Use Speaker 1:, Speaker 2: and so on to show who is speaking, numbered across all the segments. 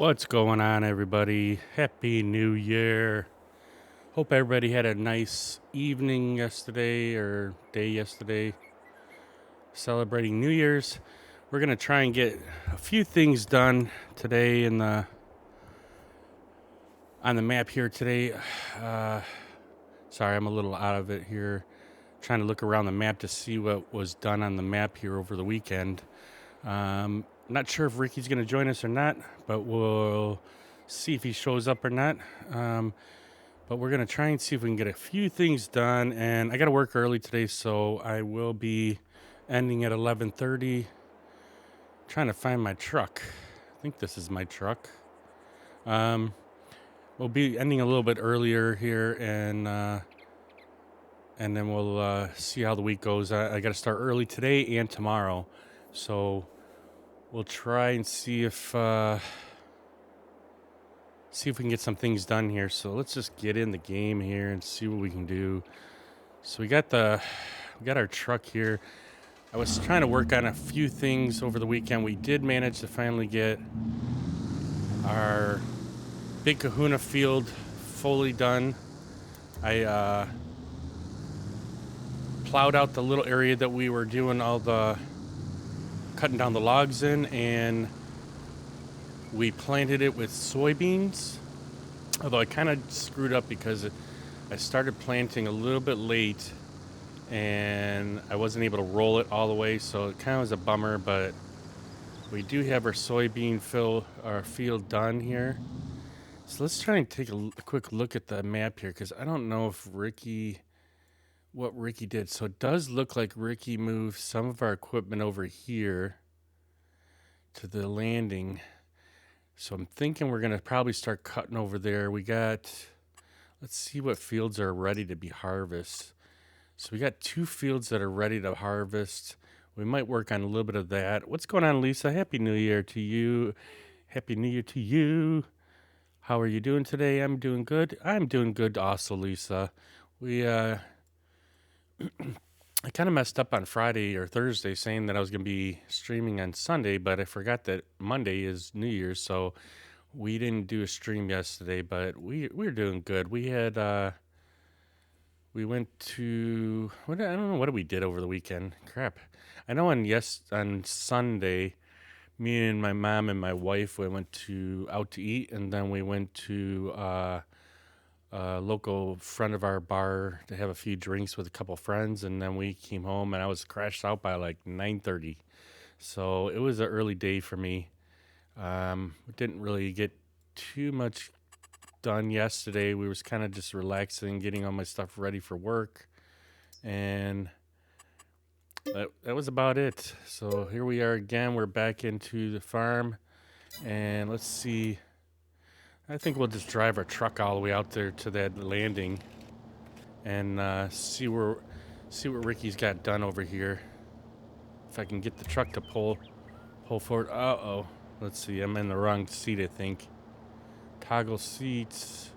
Speaker 1: What's going on, everybody? Happy New Year. Hope everybody had a nice evening yesterday or day yesterday celebrating New Year's. We're going to try and get a few things done today on the map here today. Sorry, I'm a little out of it here. Trying to look around the map to see what was done on the map here over the weekend. Not sure if Ricky's going to join us or not, but we'll see if he shows up or not. But we're going to try and see if we can get a few things done. And I got to work early today, so I will be ending at 11:30. Trying to find my truck. I think this is my truck. We'll be ending a little bit earlier here, and then we'll see how the week goes. I got to start early today and tomorrow, so we'll try and see if we can get some things done here. So let's just get in the game here and see what we can do. So we got our truck here. I was trying to work on a few things over the weekend. We did manage to finally get our Big Kahuna field fully done. I plowed out the little area that we were doing all the cutting down the logs in, and we planted it with soybeans. Although I kind of screwed up because I started planting a little bit late and I wasn't able to roll it all the way, so it kind of was a bummer, but we do have our soybean field done here. So let's try and take a quick look at the map here, because I don't know if what Ricky did. So it does look like Ricky moved some of our equipment over here to the landing. So I'm thinking we're going to probably start cutting over there. Let's see what fields are ready to be harvested. So we got 2 fields that are ready to harvest. We might work on a little bit of that. What's going on, Lisa? Happy New Year to you. Happy New Year to you. How are you doing today? I'm doing good. I'm doing good also, Lisa. I kind of messed up on Friday or Thursday saying that I was going to be streaming on Sunday, but I forgot that Monday is New Year's, so we didn't do a stream yesterday, but we're doing good. We went to I don't know what we did over the weekend. Crap. I know on Sunday, me and my mom and my wife we went out to eat, and then we went to a local friend of our bar to have a few drinks with a couple friends, and then we came home and I was crashed out by like 9:30. So it was an early day for me. We didn't really get too much done yesterday. We was kind of just relaxing, getting all my stuff ready for work, and that was about it. So here we are again. We're back into the farm, and let's see. I think we'll just drive our truck all the way out there to that landing, and see what Ricky's got done over here. If I can get the truck to pull forward. Uh-oh. Let's see. I'm in the wrong seat, I think. Toggle seats.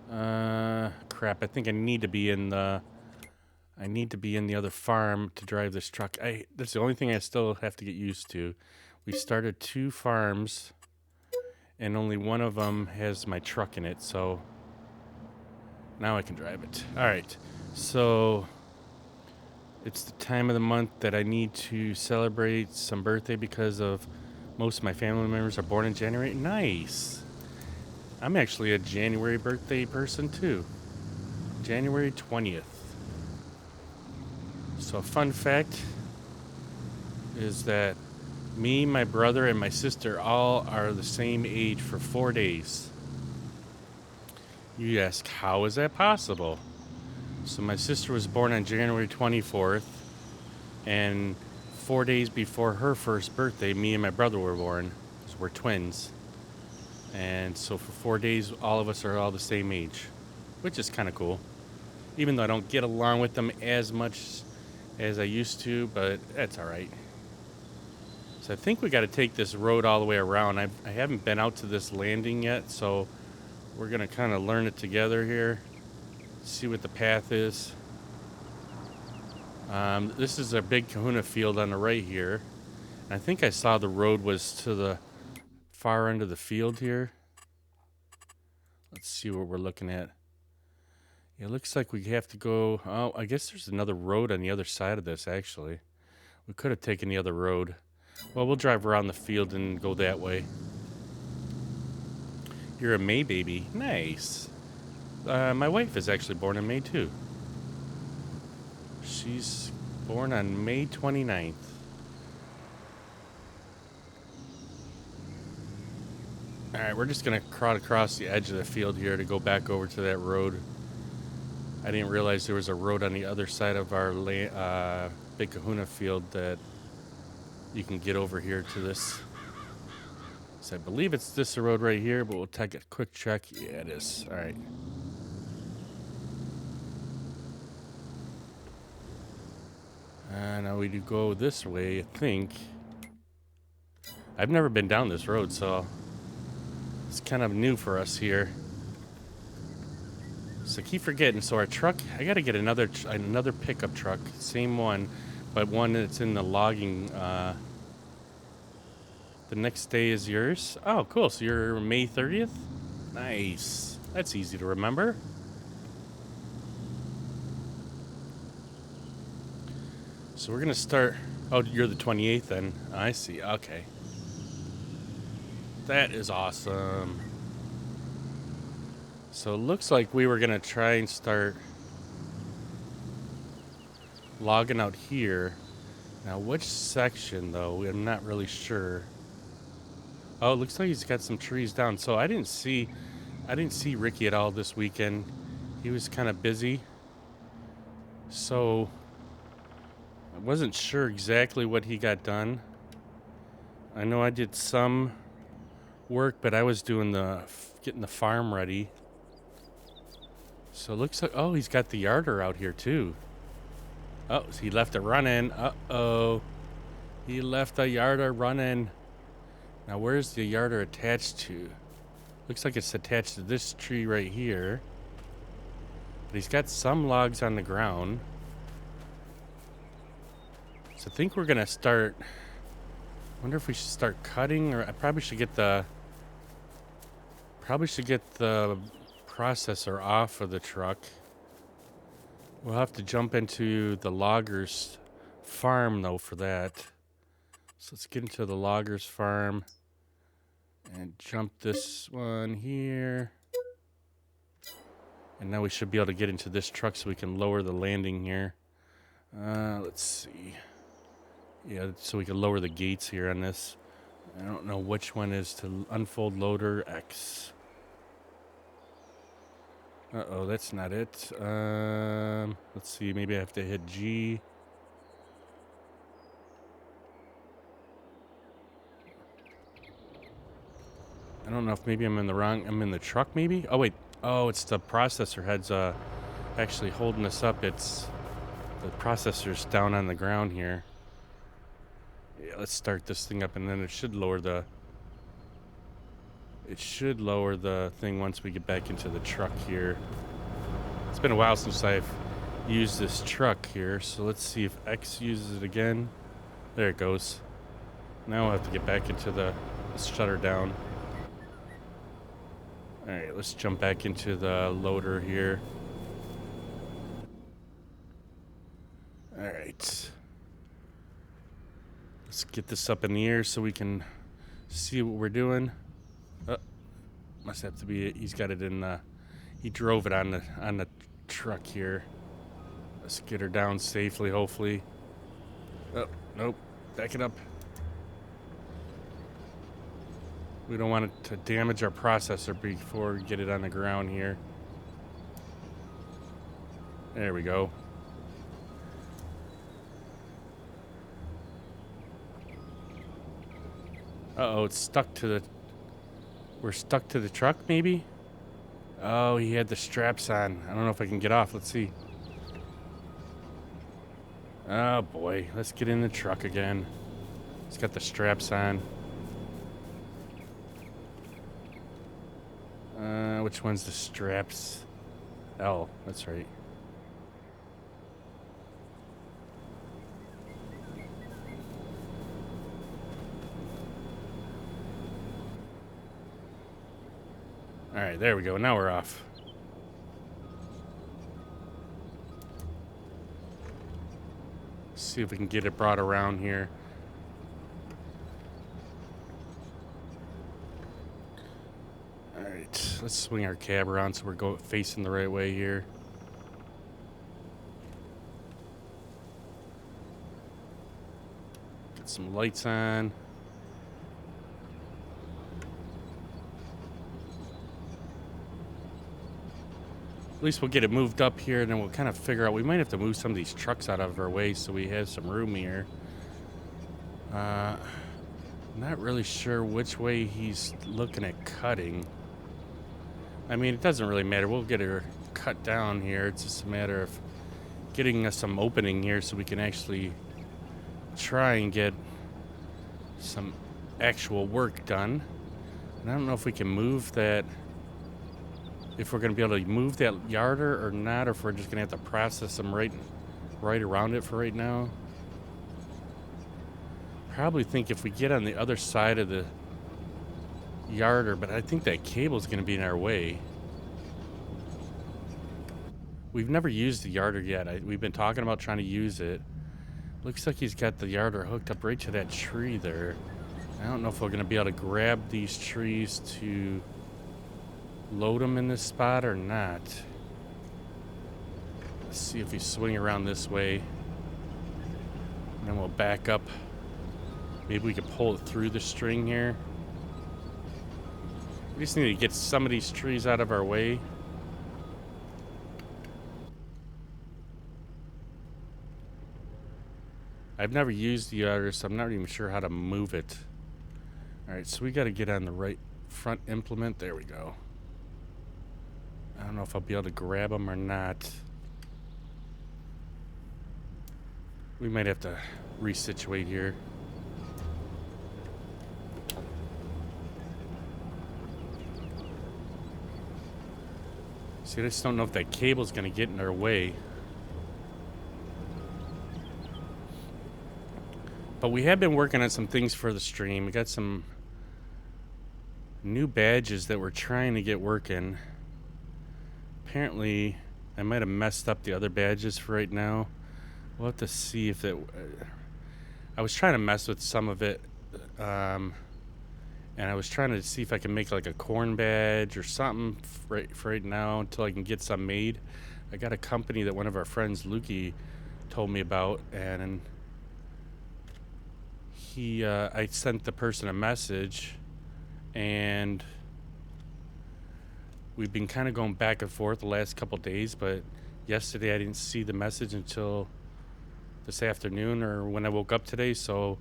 Speaker 1: Crap. I think I need to be in the other farm to drive this truck. That's the only thing I still have to get used to. We started 2 farms, and only one of them has my truck in it, so now I can drive it. All right. So it's the time of the month that I need to celebrate some birthday because of most of my family members are born in January. Nice. I'm actually a January birthday person too. January 20th. So a fun fact is that me, my brother, and my sister all are the same age for 4 days. You ask, how is that possible? So my sister was born on January 24th, and 4 days before her first birthday, me and my brother were born, because we're twins. And so for 4 days, all of us are all the same age, which is kind of cool. Even though I don't get along with them as much as I used to, but that's all right. So I think we got to take this road all the way around. I haven't been out to this landing yet, so we're going to kind of learn it together here, see what the path is. This is our Big Kahuna field on the right here. I think I saw the road was to the far end of the field here. Let's see what we're looking at. It looks like we have to go... Oh, I guess there's another road on the other side of this, actually. We could have taken the other road. Well, we'll drive around the field and go that way. You're a May baby. Nice. My wife is actually born in May, too. She's born on May 29th. Alright, we're just going to crowd across the edge of the field here to go back over to that road. I didn't realize there was a road on the other side of our Big Kahuna field that you can get over here to this. So I believe it's this road right here, but we'll take a quick check. Yeah, it is. Alright. Now we do go this way, I think. I've never been down this road, so it's kind of new for us here. So I keep forgetting. So our truck, I got to get another pickup truck, same one, but one that's in the logging. The next day is yours. Oh, cool. So you're May 30th? Nice. That's easy to remember. So we're going to start. Oh, you're the 28th then. I see. Okay. That is awesome. So it looks like we were going to try and start logging out here. Now, which section, though? I'm not really sure. Oh, it looks like he's got some trees down. So I didn't see Ricky at all this weekend. He was kind of busy. So I wasn't sure exactly what he got done. I know I did some work, but I was doing getting the farm ready. So it looks like, oh, he's got the yarder out here too. Oh, so he left it running. Uh-oh. He left the yarder running. Now, where's the yarder attached to? Looks like it's attached to this tree right here. But he's got some logs on the ground. So I think we're going to start... I wonder if we should start cutting, or I probably should get the processor off of the truck. We'll have to jump into the logger's farm, though, for that. So let's get into the logger's farm and jump this one here. And now we should be able to get into this truck so we can lower the landing here. Let's see. Yeah, so we can lower the gates here on this. I don't know which one is to unfold loader X. Uh-oh, that's not it. Let's see, maybe I have to hit G. I don't know if maybe I'm in the truck maybe? Oh, wait. Oh, it's the processor head's actually holding us up. It's the processor's down on the ground here. Yeah, let's start this thing up, and then it should lower the thing once we get back into the truck here. It's been a while since I've used this truck here, so let's see if X uses it again. There it goes. Now we'll have to get back into let's shut her down. Alright, let's jump back into the loader here. Alright. Let's get this up in the air so we can see what we're doing. Oh, must have to be it. He's got it in he drove it on the truck here. Let's get her down safely, hopefully. Oh, nope. Back it up. We don't want it to damage our processor before we get it on the ground here. There we go. Uh-oh, it's stuck to the... We're stuck to the truck, maybe? Oh, he had the straps on. I don't know if I can get off. Let's see. Oh, boy. Let's get in the truck again. It's got the straps on. Which one's the straps? Oh, that's right. All right, there we go. Now we're off. See if we can get it brought around here. All right, let's swing our cab around so we're facing the right way here. Get some lights on. At least we'll get it moved up here, and then we'll kind of figure out. We might have to move some of these trucks out of our way so we have some room here. Not really sure which way he's looking at cutting. I mean, it doesn't really matter. We'll get her cut down here. It's just a matter of getting us some opening here so we can actually try and get some actual work done. And I don't know if we can move that, if we're going to be able to move that yarder or not, or if we're just going to have to process them right around it for right now. Probably think if we get on the other side of the yarder, but I think that cable's going to be in our way. We've never used the yarder yet. We've been talking about trying to use it. Looks like he's got the yarder hooked up right to that tree there. I don't know if we're going to be able to grab these trees to load them in this spot or not. Let's see if we swing around this way. And then we'll back up. Maybe we can pull it through the string here. We just need to get some of these trees out of our way. I've never used the yarder, so I'm not even sure how to move it. Alright, so we got to get on the right front implement. There we go. I don't know if I'll be able to grab them or not. We might have to resituate here. See, I just don't know if that cable's going to get in our way. But we have been working on some things for the stream. We got some new badges that we're trying to get working. Apparently, I might have messed up the other badges for right now. We'll have to see if it... I was trying to mess with some of it. And I was trying to see if I can make like a corn badge or something for right now until I can get some made. I got a company that one of our friends, Lukey, told me about, and I sent the person a message, and we've been kind of going back and forth the last couple days, but yesterday I didn't see the message until this afternoon or when I woke up today, so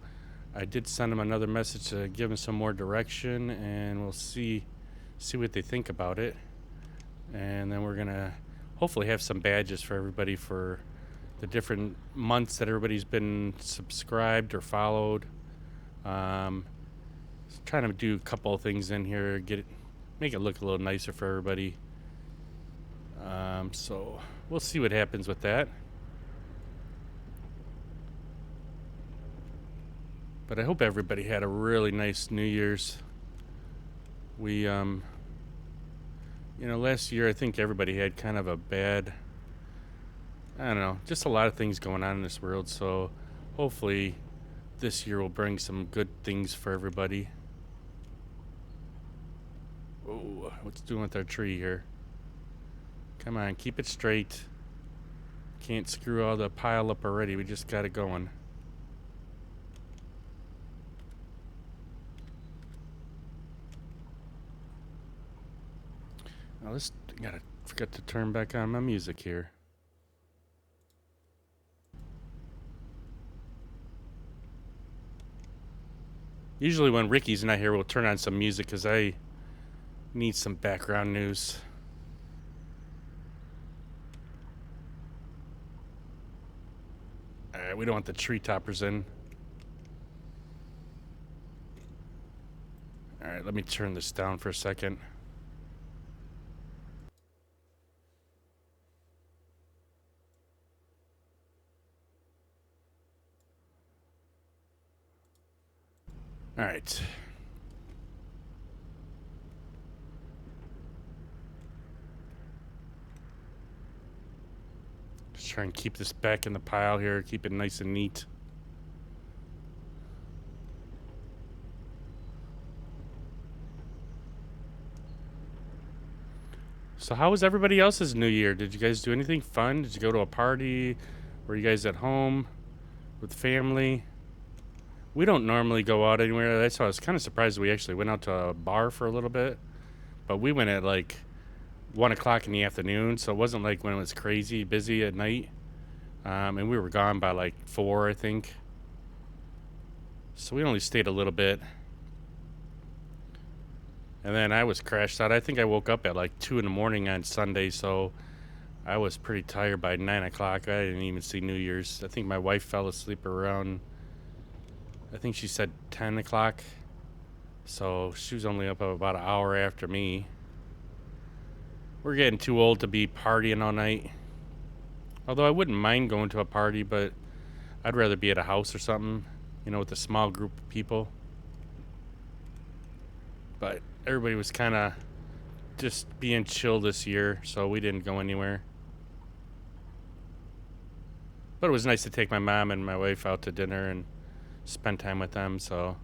Speaker 1: I did send them another message to give them some more direction, and we'll see what they think about it. And then we're gonna hopefully have some badges for everybody for the different months that everybody's been subscribed or followed. Trying to do a couple of things in here, make it look a little nicer for everybody. So we'll see what happens with that. But I hope everybody had a really nice New Year's. We, last year I think everybody had kind of a bad, I don't know, just a lot of things going on in this world. So hopefully this year will bring some good things for everybody. Oh, what's doing with our tree here? Come on, keep it straight. Can't screw all the pile up already. We just got it going. Now gotta forget to turn back on my music here. Usually when Ricky's not here, we'll turn on some music because I need some background news. Alright, we don't want the tree toppers in. Alright, let me turn this down for a second. All right. Just try and keep this back in the pile here, keep it nice and neat. So how was everybody else's New Year? Did you guys do anything fun? Did you go to a party? Were you guys at home with family? We don't normally go out anywhere. That's why I was kind of surprised we actually went out to a bar for a little bit. But we went at like 1 o'clock in the afternoon, so it wasn't like when it was crazy busy at night. And we were gone by like 4, I think. So we only stayed a little bit. And then I was crashed out. I think I woke up at like 2 in the morning on Sunday, so I was pretty tired by 9 o'clock. I didn't even see New Year's. I think my wife fell asleep around, I think she said 10 o'clock. So she was only up about an hour after me. We're getting too old to be partying all night. Although I wouldn't mind going to a party, but I'd rather be at a house or something, with a small group of people. But everybody was kind of just being chill this year, so we didn't go anywhere. But it was nice to take my mom and my wife out to dinner and spend time with them, so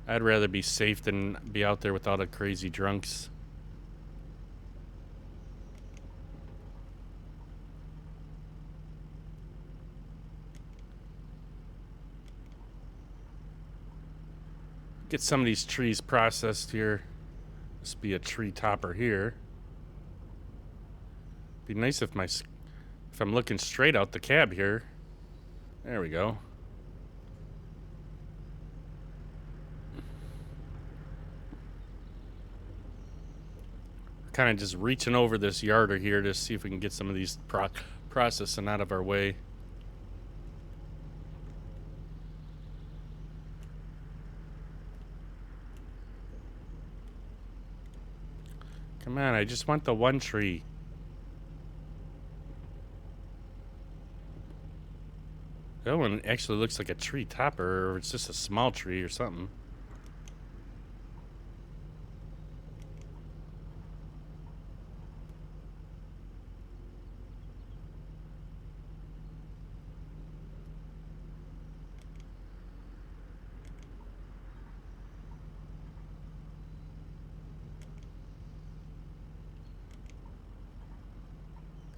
Speaker 1: I'd rather be safe than be out there with all the crazy drunks. Get some of these trees processed here. This be a tree topper here. Be nice if I'm looking straight out the cab here. There we go. Kind of just reaching over this yarder here to see if we can get some of these processing out of our way. Come on, I just want the one tree. That one actually looks like a tree topper, or it's just a small tree or something.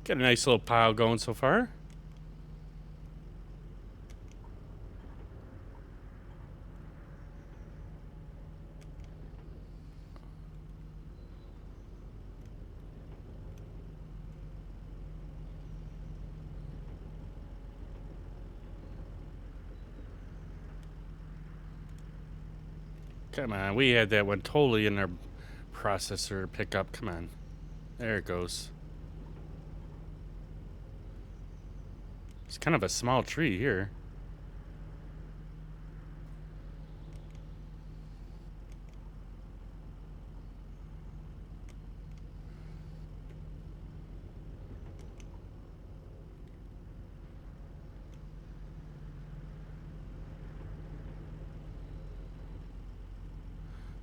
Speaker 1: Got a nice little pile going so far. Come on, we had that one totally in our processor pickup. Come on. There it goes. It's kind of a small tree here.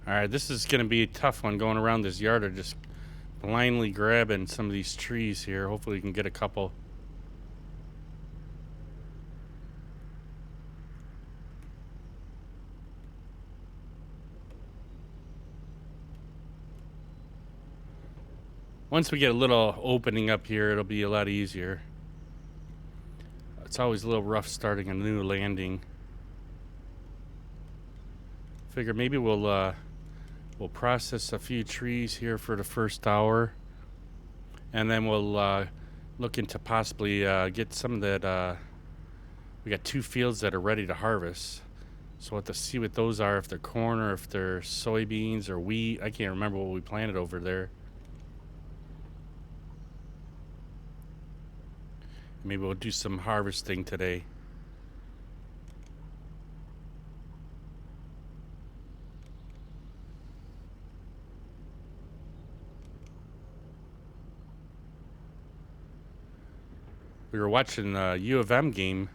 Speaker 1: Alright, this is going to be a tough one going around this yard or just blindly grabbing some of these trees here. Hopefully we can get a couple. Once we get a little opening up here, it'll be a lot easier. It's always a little rough starting a new landing. Figure maybe we'll process a few trees here for the first hour, and then we'll look into possibly get some of that. We got 2 fields that are ready to harvest, so we'll have to see what those are, if they're corn or if they're soybeans or wheat. I can't remember what we planted over there. Maybe we'll do some harvesting today. We were watching the U of M game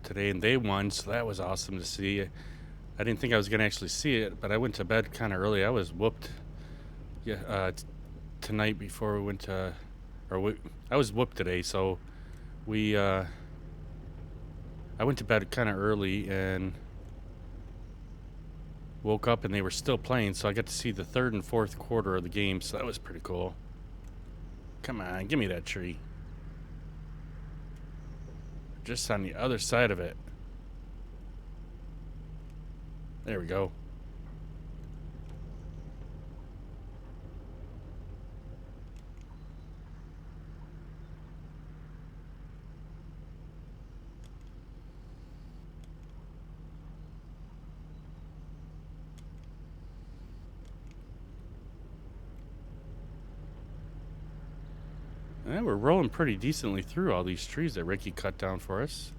Speaker 1: today, and they won, so that was awesome to see. I didn't think I was going to actually see it, but I went to bed kind of early. I was whooped tonight before we went to I was whooped today, so we I went to bed kind of early and woke up and they were still playing, so I got to see the third and fourth quarter of the game, so that was pretty cool. Come on, give me that tree. Just on the other side of it. There we go. Yeah, we're rolling pretty decently through all these trees that Ricky cut down for us.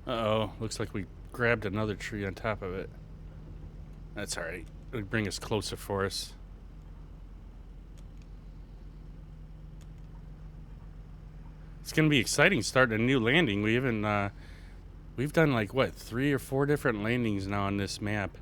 Speaker 1: Uh-oh, looks like we grabbed another tree on top of it. That's alright. It would bring us closer for us. It's gonna be exciting starting a new landing. We've done like what, 3 or 4 different landings now on this map.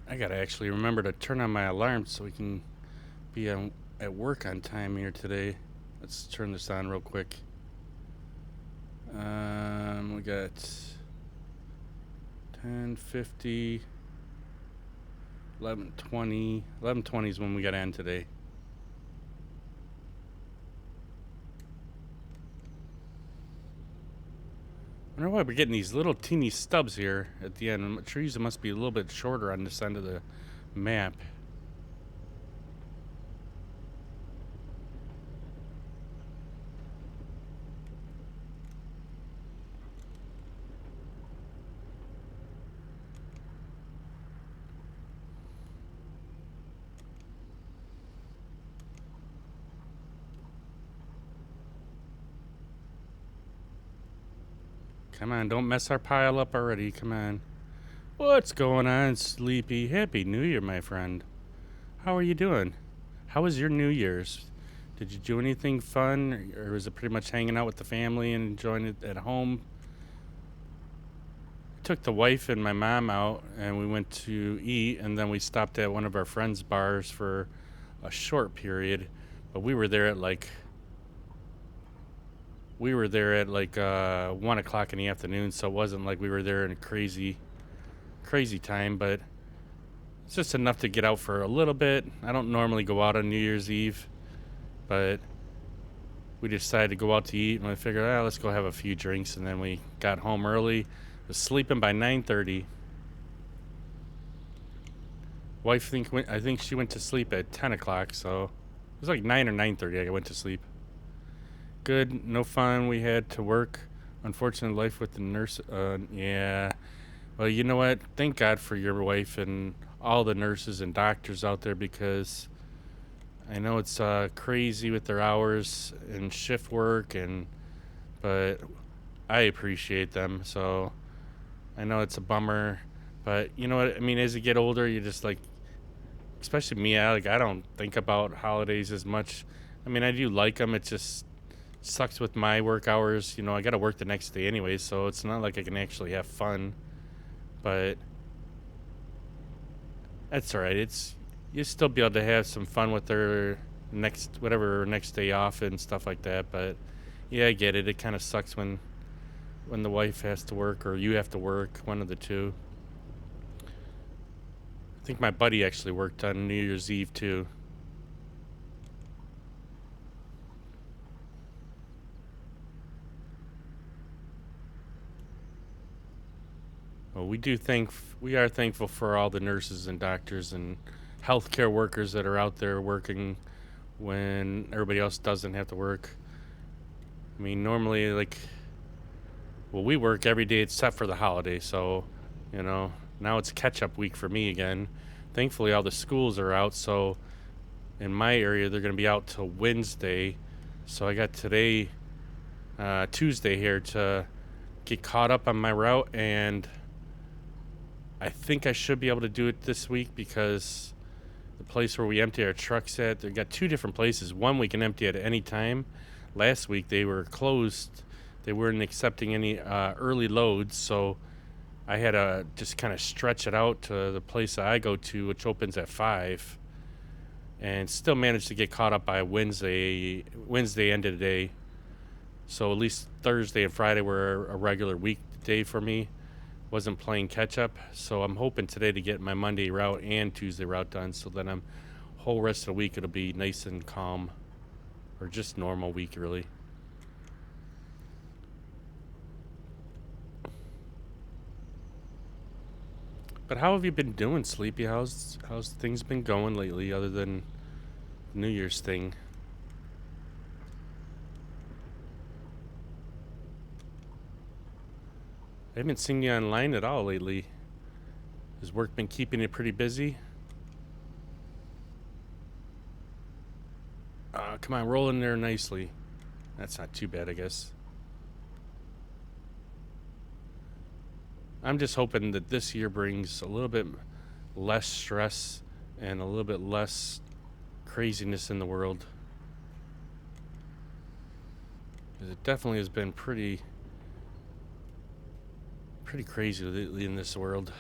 Speaker 1: I gotta actually remember to turn on my alarm so we can be at work on time here today. Let's turn this on real quick. We got 10:50, 11:20. 11:20 is when we got on today. I wonder why we're getting these little teeny stubs here at the end. Trees must be a little bit shorter on this end of the map. Come on, don't mess our pile up already. Come on. What's going on, Sleepy? Happy New Year, my friend. How are you doing? How was your New Year's? Did you do anything fun, or was it pretty much hanging out with the family and enjoying it at home? I took the wife and my mom out, and we went to eat, and then we stopped at one of our friends' bars for a short period. But we were there at like 1 o'clock in the afternoon, so it wasn't like we were there in a crazy time, but it's just enough to get out for a little bit. I don't normally go out on New Year's Eve, but we decided to go out to eat, and I figured, let's go have a few drinks, and then we got home early. Was sleeping by 9:30. Wife I think she went to sleep at 10 o'clock, so it was like 9 or 9:30 I went to sleep. Good, no fun. We had to work. Unfortunate life with the nurse. Yeah. Well, you know what? Thank God for your wife and all the nurses and doctors out there, because I know it's crazy with their hours and shift work, but I appreciate them. So I know it's a bummer, but you know what? I mean, as you get older, you just like, especially me, I don't think about holidays as much. I mean, I do like them. It just sucks with my work hours. I got to work the next day anyway, so it's not like I can actually have fun. But that's all right. You still be able to have some fun with their next day off and stuff like that. But yeah, I get it. It kind of sucks when the wife has to work or you have to work, one of the two. I think my buddy actually worked on New Year's Eve too. Well, we are thankful for all the nurses and doctors and healthcare workers that are out there working when everybody else doesn't have to work. I mean, normally, we work every day except for the holiday, so, now it's catch-up week for me again. Thankfully, all the schools are out, so in my area, they're going to be out till Wednesday. So I got today, Tuesday here, to get caught up on my route, and I think I should be able to do it this week because the place where we empty our trucks at, they got two different places. One we can empty at any time. Last week they were closed. They weren't accepting any early loads, so I had to just kind of stretch it out to the place that I go to, which opens at 5, and still managed to get caught up by Wednesday end of the day. So at least Thursday and Friday were a regular weekday for me. Wasn't playing catch up, so I'm hoping today to get my Monday route and Tuesday route done, so then I'm whole rest of the week it'll be nice and calm, or just normal week really. But how have you been doing, Sleepy? How's things been going lately, other than New Year's thing? I haven't seen you online at all lately. Has work been keeping you pretty busy? Come on, roll in there nicely. That's not too bad, I guess. I'm just hoping that this year brings a little bit less stress and a little bit less craziness in the world. 'Cause it definitely has been pretty crazy lately in this world.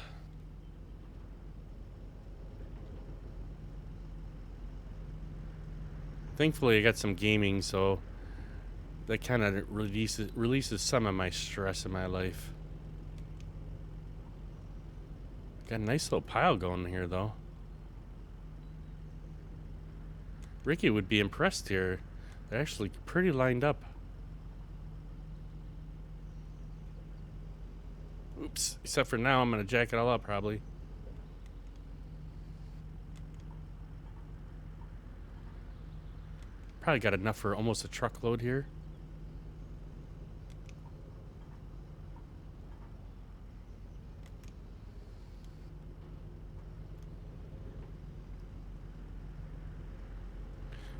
Speaker 1: Thankfully, I got some gaming, so that kind of releases some of my stress in my life. Got a nice little pile going here, though. Ricky would be impressed here. They're actually pretty lined up. Oops. Except for now, I'm going to jack it all up, probably. Probably got enough for almost a truckload here.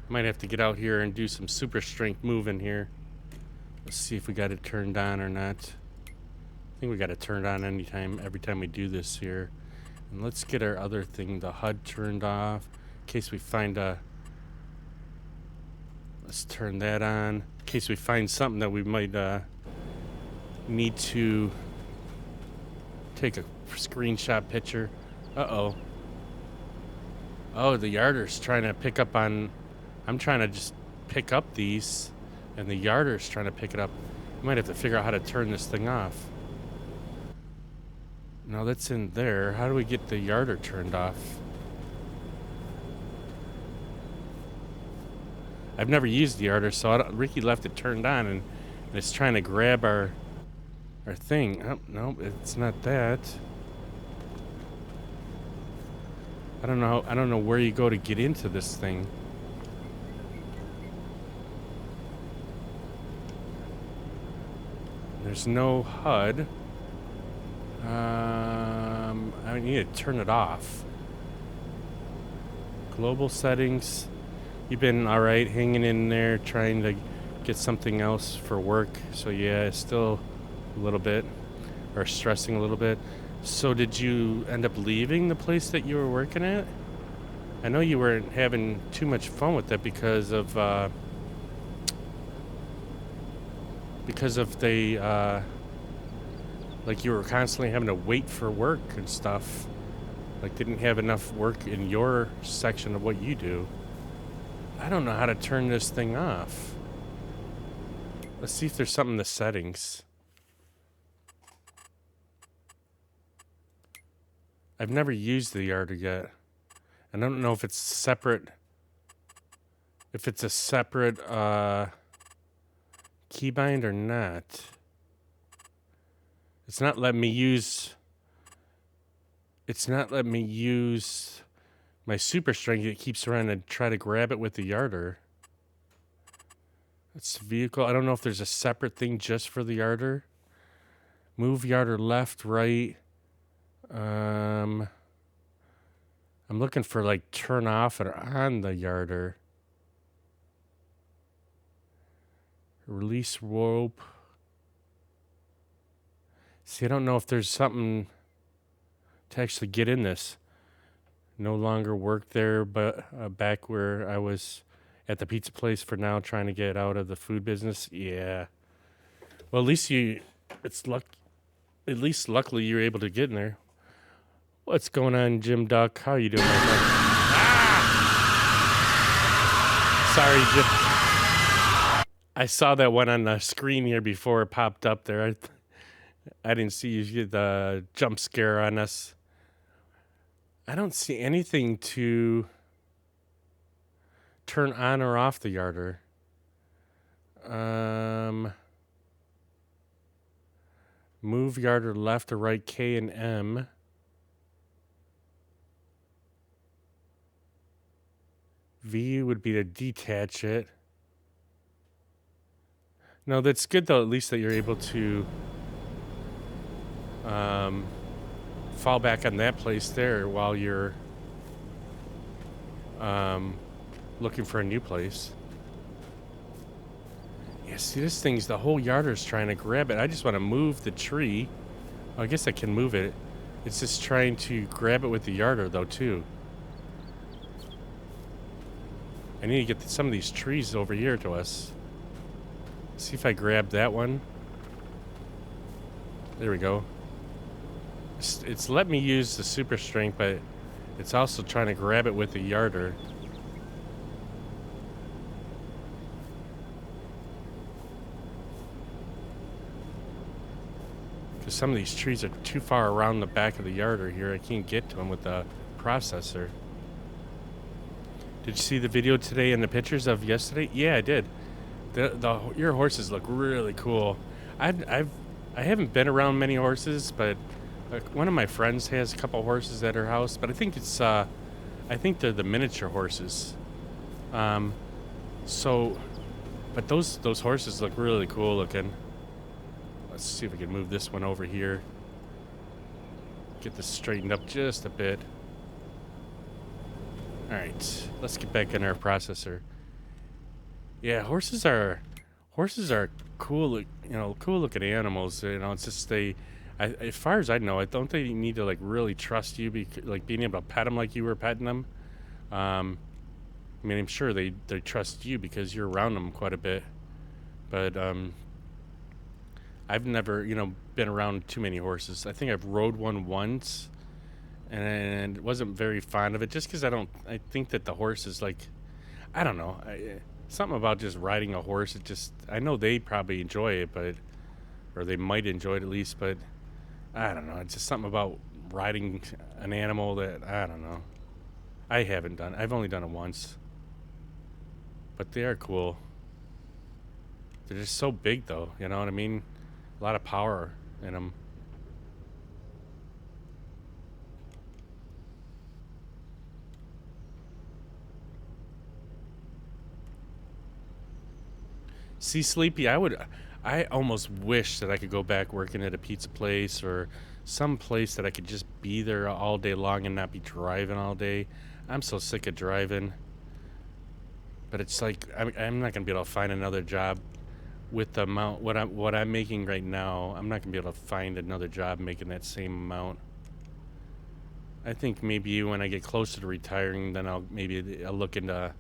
Speaker 1: Might have to get out here and do some super strength moving here. Let's see if we got it turned on or not. I think we got it turned on every time we do this here. And let's get our other thing, the HUD, turned off in case we find a... Let's turn that on in case we find something that we might need to take a screenshot picture. Uh-oh. Oh, the yarder's trying to pick up on... I'm trying to just pick up these, and the yarder's trying to pick it up. I might have to figure out how to turn this thing off. No, that's in there. How do we get the yarder turned off? I've never used the yarder, so Ricky left it turned on, and it's trying to grab our thing. Oh, no, it's not that. I don't know where you go to get into this thing. There's no HUD. I need to turn it off. Global settings. You've been all right, hanging in there, trying to get something else for work. So yeah, still a little bit, or stressing a little bit. So did you end up leaving the place that you were working at? I know you weren't having too much fun with that because of they like you were constantly having to wait for work and stuff. Like didn't have enough work in your section of what you do. I don't know how to turn this thing off. Let's see if there's something in the settings. I've never used the yarder yet. I don't know if it's separate. If it's a separate keybind or not. It's not letting me use my super strength. It keeps trying to grab it with the yarder. It's vehicle. I don't know if there's a separate thing just for the yarder. Move yarder left, right. I'm looking for like turn off or on the yarder. Release rope. See, I don't know if there's something to actually get in this. No longer work there, but back where I was at the pizza place for now, trying to get out of the food business. Yeah. Well, at least it's luck. At least luckily you're able to get in there. What's going on, Jim Duck? How you doing, my friend? Sorry, Jim. I saw that one on the screen here before it popped up there. I didn't see you get the jump scare on us. I don't see anything to turn on or off the yarder. Move yarder left or right, K and M. V would be to detach it. No, that's good though, at least that you're able to fall back on that place there while you're looking for a new place. Yeah, see, this thing's, the whole yarder's trying to grab it. I just want to move the tree. Oh, I guess I can move it. It's just trying to grab it with the yarder, though, too. I need to get some of these trees over here to us. See if I grab that one. There we go. It's let me use the super strength, but it's also trying to grab it with the yarder. Because some of these trees are too far around the back of the yarder here. I can't get to them with the processor. Did you see the video today and the pictures of yesterday? Yeah, I did. Your horses look really cool. I haven't been around many horses, but one of my friends has a couple horses at her house. But I think they're the miniature horses. But those horses look really cool looking. Let's see if we can move this one over here. Get this straightened up just a bit. All right, let's get back in our processor. Yeah, horses are cool, cool looking animals. It's just as far as I know, I don't think you need to like really trust you, like being able to pet them like you were petting them. I mean, I'm sure they trust you because you're around them quite a bit, but I've never been around too many horses. I think I've rode one once, and wasn't very fond of it just because I think that the horse is like, I don't know, something about just riding a horse. I know they probably enjoy it, or they might enjoy it at least, but I don't know. It's just something about riding an animal that, I don't know. I've only done it once, but they are cool. They're just so big though, you know what I mean? A lot of power in them. See, Sleepy, I almost wish that I could go back working at a pizza place or some place that I could just be there all day long and not be driving all day. I'm so sick of driving. But it's like I'm not gonna be able to find another job with the amount what I'm making right now. I'm not gonna be able to find another job making that same amount. I think maybe when I get closer to retiring, then I'll look into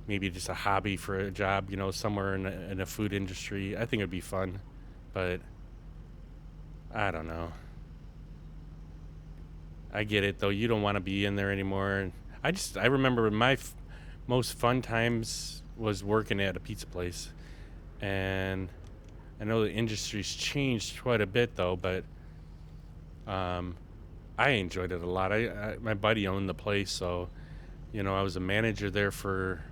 Speaker 1: maybe just a hobby for a job, somewhere in a food industry. I think it'd be fun, but I don't know. I get it though. You don't want to be in there anymore. I remember my most fun times was working at a pizza place, and I know the industry's changed quite a bit though, but I enjoyed it a lot. My buddy owned the place, so I was a manager there for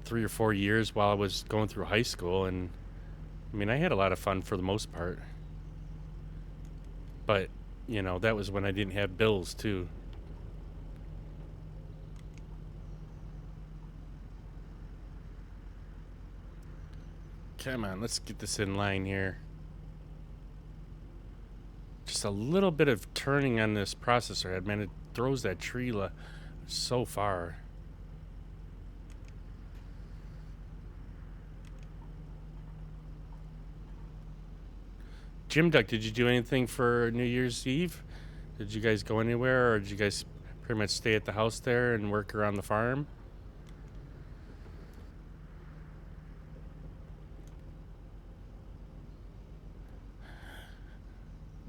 Speaker 1: 3 or 4 years while I was going through high school, and I mean I had a lot of fun for the most part. But that was when I didn't have bills too. Come on, let's get this in line here. Just a little bit of turning on this processor head, man. throws that tree so far. Jim Duck, did you do anything for New Year's Eve? Did you guys go anywhere, or did you guys pretty much stay at the house there and work around the farm?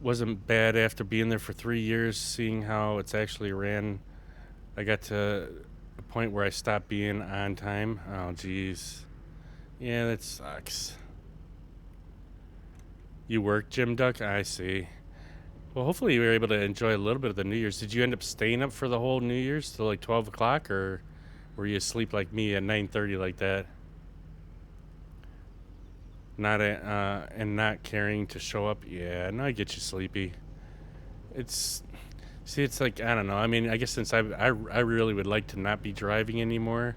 Speaker 1: Wasn't bad after being there for 3 years, seeing how it's actually ran. I got to a point where I stopped being on time. Oh, geez. Yeah, that sucks. You work, Jim Duck? I see. Well, hopefully you were able to enjoy a little bit of the New Year's. Did you end up staying up for the whole New Year's till like 12 o'clock, or were you asleep like me at 9:30 like that? And not caring to show up? Yeah, no, I get you sleepy. It's See, it's like, I don't know. I mean, I guess since I really would like to not be driving anymore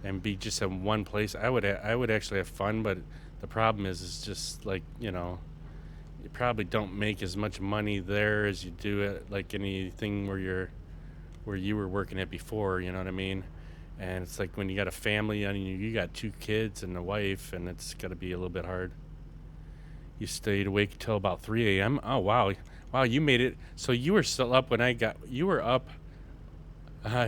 Speaker 1: and be just in one place, I would actually have fun. But the problem is just like, you probably don't make as much money there as you do at like anything where you were working at before. You know what I mean? And it's like when you got a family, I mean, you got 2 kids and a wife, and it's got to be a little bit hard. You stayed awake until about 3 a.m. Oh, wow. Wow, you made it. So you were still up when you were up.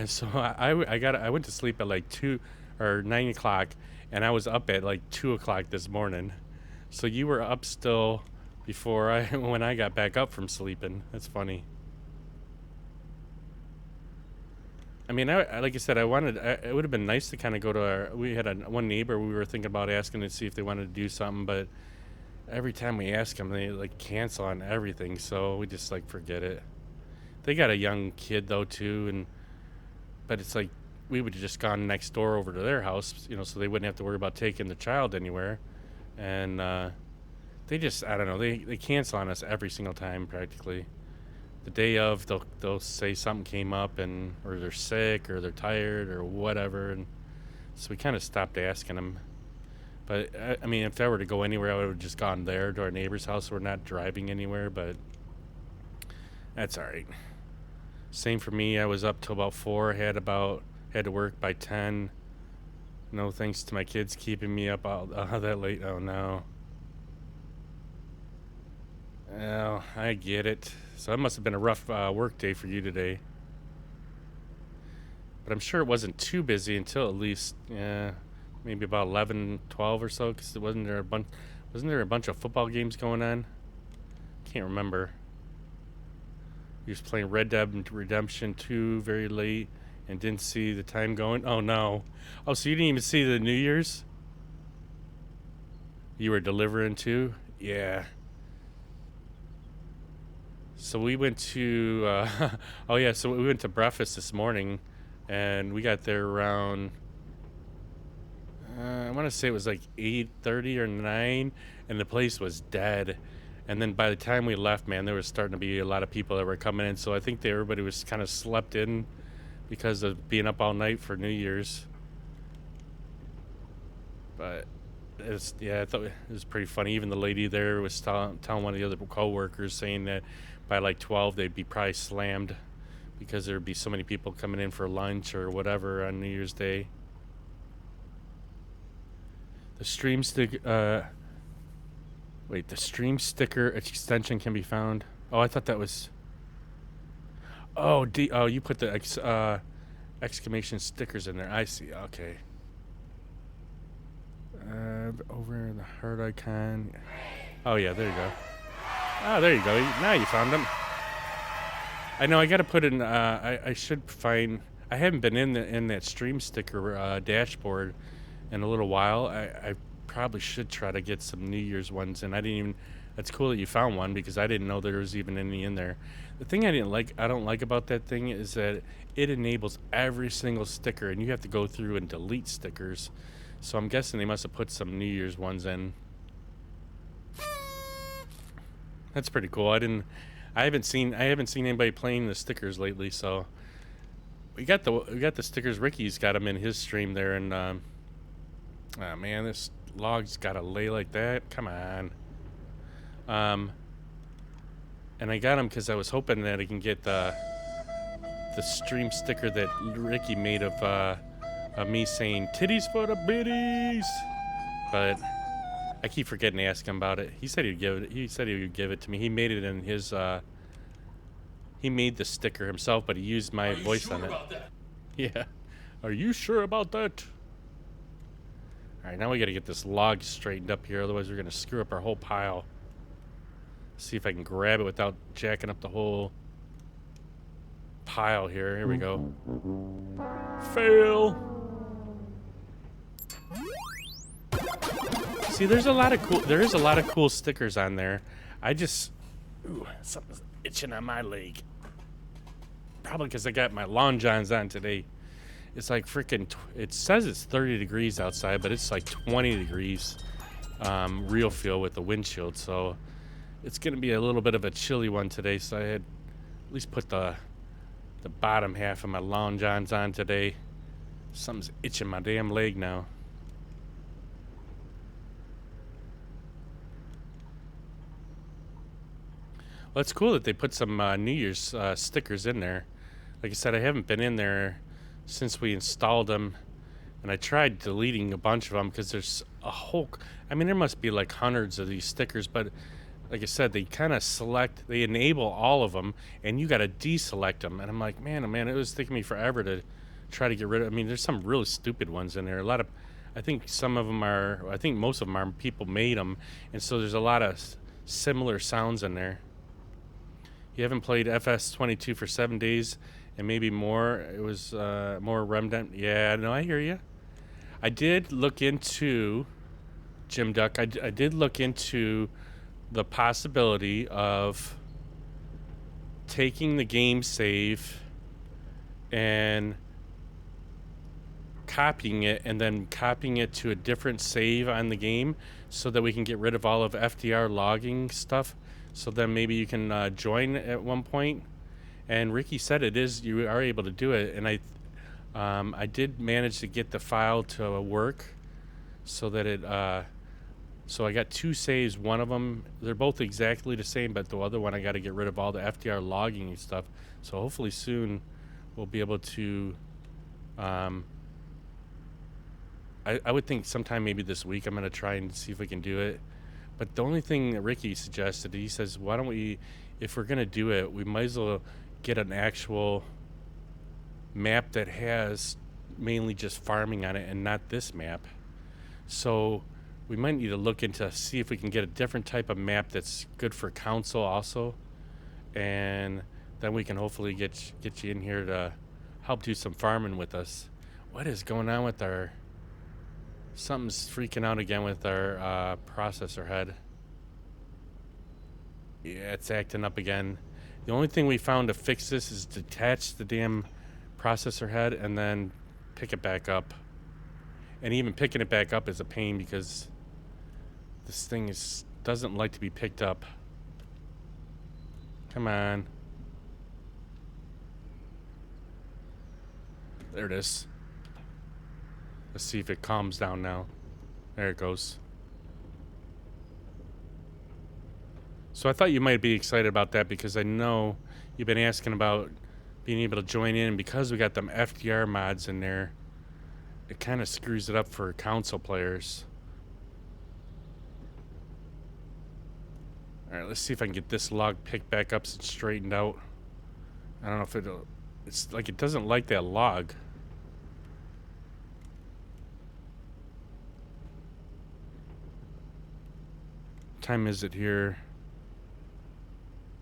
Speaker 1: So I went to sleep at like 2 or 9 o'clock, and I was up at like 2 o'clock this morning. So you were up still before when I got back up from sleeping. That's funny. I mean, like I said, it would have been nice to kind of go to we had one neighbor we were thinking about asking to see if they wanted to do something, but every time we ask them, they like cancel on everything. So we just like forget it. They got a young kid though too, but it's like we would have just gone next door over to their house, so they wouldn't have to worry about taking the child anywhere. And they just, I don't know, they cancel on us every single time practically. The day of, they'll say something came up, or they're sick or they're tired or whatever, and so we kind of stopped asking them. But I mean, if I were to go anywhere, I would have just gone there to our neighbor's house. We're not driving anywhere, but that's all right. Same for me. I was up till about 4. Had to work by 10. No thanks to my kids keeping me up all that late. Oh no. Oh, I get it. So it must have been a rough work day for you today. But I'm sure it wasn't too busy until at least, yeah, maybe about 11, 12 or so. Because wasn't there a bunch of football games going on? Can't remember. You was playing Red Dead Redemption 2 very late and didn't see the time going. Oh no. Oh, so you didn't even see the New Year's? You were delivering too? Yeah. So we went to oh yeah, so we went to breakfast this morning, and we got there around I want to say it was like 8:30 or 9, and the place was dead. And then by the time we left, man, there was starting to be a lot of people that were coming in. So I think everybody was kind of slept in because of being up all night for New Year's. But I thought it was pretty funny. Even the lady there was telling one of the other coworkers, saying that by like 12 they'd be probably slammed because there'd be so many people coming in for lunch or whatever on New Year's Day. The stream stick. Wait, the stream sticker extension can be found. Oh, I thought that was. Oh, you put the exclamation stickers in there. I see. Okay. Over in the heart icon. Oh yeah, there you go. Oh, there you go. Now you found them. I know. I gotta put in. I should find. I haven't been in that stream sticker dashboard in a little while. I probably should try to get some New Year's ones, and I didn't even. That's cool that you found one because I didn't know there was even any in there. The thing I don't like about that thing is that it enables every single sticker, and you have to go through and delete stickers. So I'm guessing they must have put some New Year's ones in. That's pretty cool. I haven't seen anybody playing the stickers lately. So we got the stickers. Ricky's got them in his stream there, and oh man, this log's got to lay like that. Come on. And I got them because I was hoping that I can get the the stream sticker that Ricky made of me saying titties for the biddies, but I keep forgetting to ask him about it. He said he'd give it. He said he would give it to me. He made it in his. He made the sticker himself, but he used my voice on it. About that? Yeah. Are you sure about that? All right, now we got to get this log straightened up here, otherwise we're gonna screw up our whole pile. See if I can grab it without jacking up the whole pile here. Here we go. Fail. See, there is a lot of cool stickers on there. I just, ooh, something's itching on my leg. Probably because I got my long johns on today. It's like freaking, it says it's 30 degrees outside, but it's like 20 degrees real feel with the windshield. So it's going to be a little bit of a chilly one today. So I had at least put the bottom half of my long johns on today. Something's itching my damn leg now. Well, it's cool that they put some New Year's stickers in there. Like I said, I haven't been in there since we installed them, and I tried deleting a bunch of them because there's a whole, I mean, there must be like hundreds of these stickers, but like I said, they kind of they enable all of them, and you got to deselect them. And I'm like, man, oh man, it was taking me forever to try to get rid of. I mean, there's some really stupid ones in there. A lot of, I think some of them are, I think most of them are people made them, and so there's a lot of similar sounds in there. You haven't played FS22 for 7 days and maybe more. It was more redundant. Yeah, no, I hear you. I did look into, Jim Duck, I did look into the possibility of taking the game save and copying it and then copying it to a different save on the game so that we can get rid of all of FDR logging stuff. So then maybe you can join at one point. And Ricky said you are able to do it. And I did manage to get the file to work so that it, so I got 2 saves. One of them, they're both exactly the same, but the other one I got to get rid of all the FDR logging and stuff. So hopefully soon we'll be able to, I would think sometime maybe this week I'm going to try and see if we can do it. But the only thing that Ricky suggested, he says, why don't we, if we're going to do it, we might as well get an actual map that has mainly just farming on it and not this map. So we might need to look into, see if we can get a different type of map that's good for council also. And then we can hopefully get you in here to help do some farming with us. What is going on with our... Something's freaking out again with our processor head. Yeah, it's acting up again. The only thing we found to fix this is detach the damn processor head and then pick it back up. And even picking it back up is a pain because this thing doesn't like to be picked up. Come on. There it is. Let's see if it calms down now. There it goes. So I thought you might be excited about that because I know you've been asking about being able to join in, and because we got them FDR mods in there, it kind of screws it up for console players. Alright, let's see if I can get this log picked back up and straightened out. I don't know if it's like it doesn't like that log. Time is it here?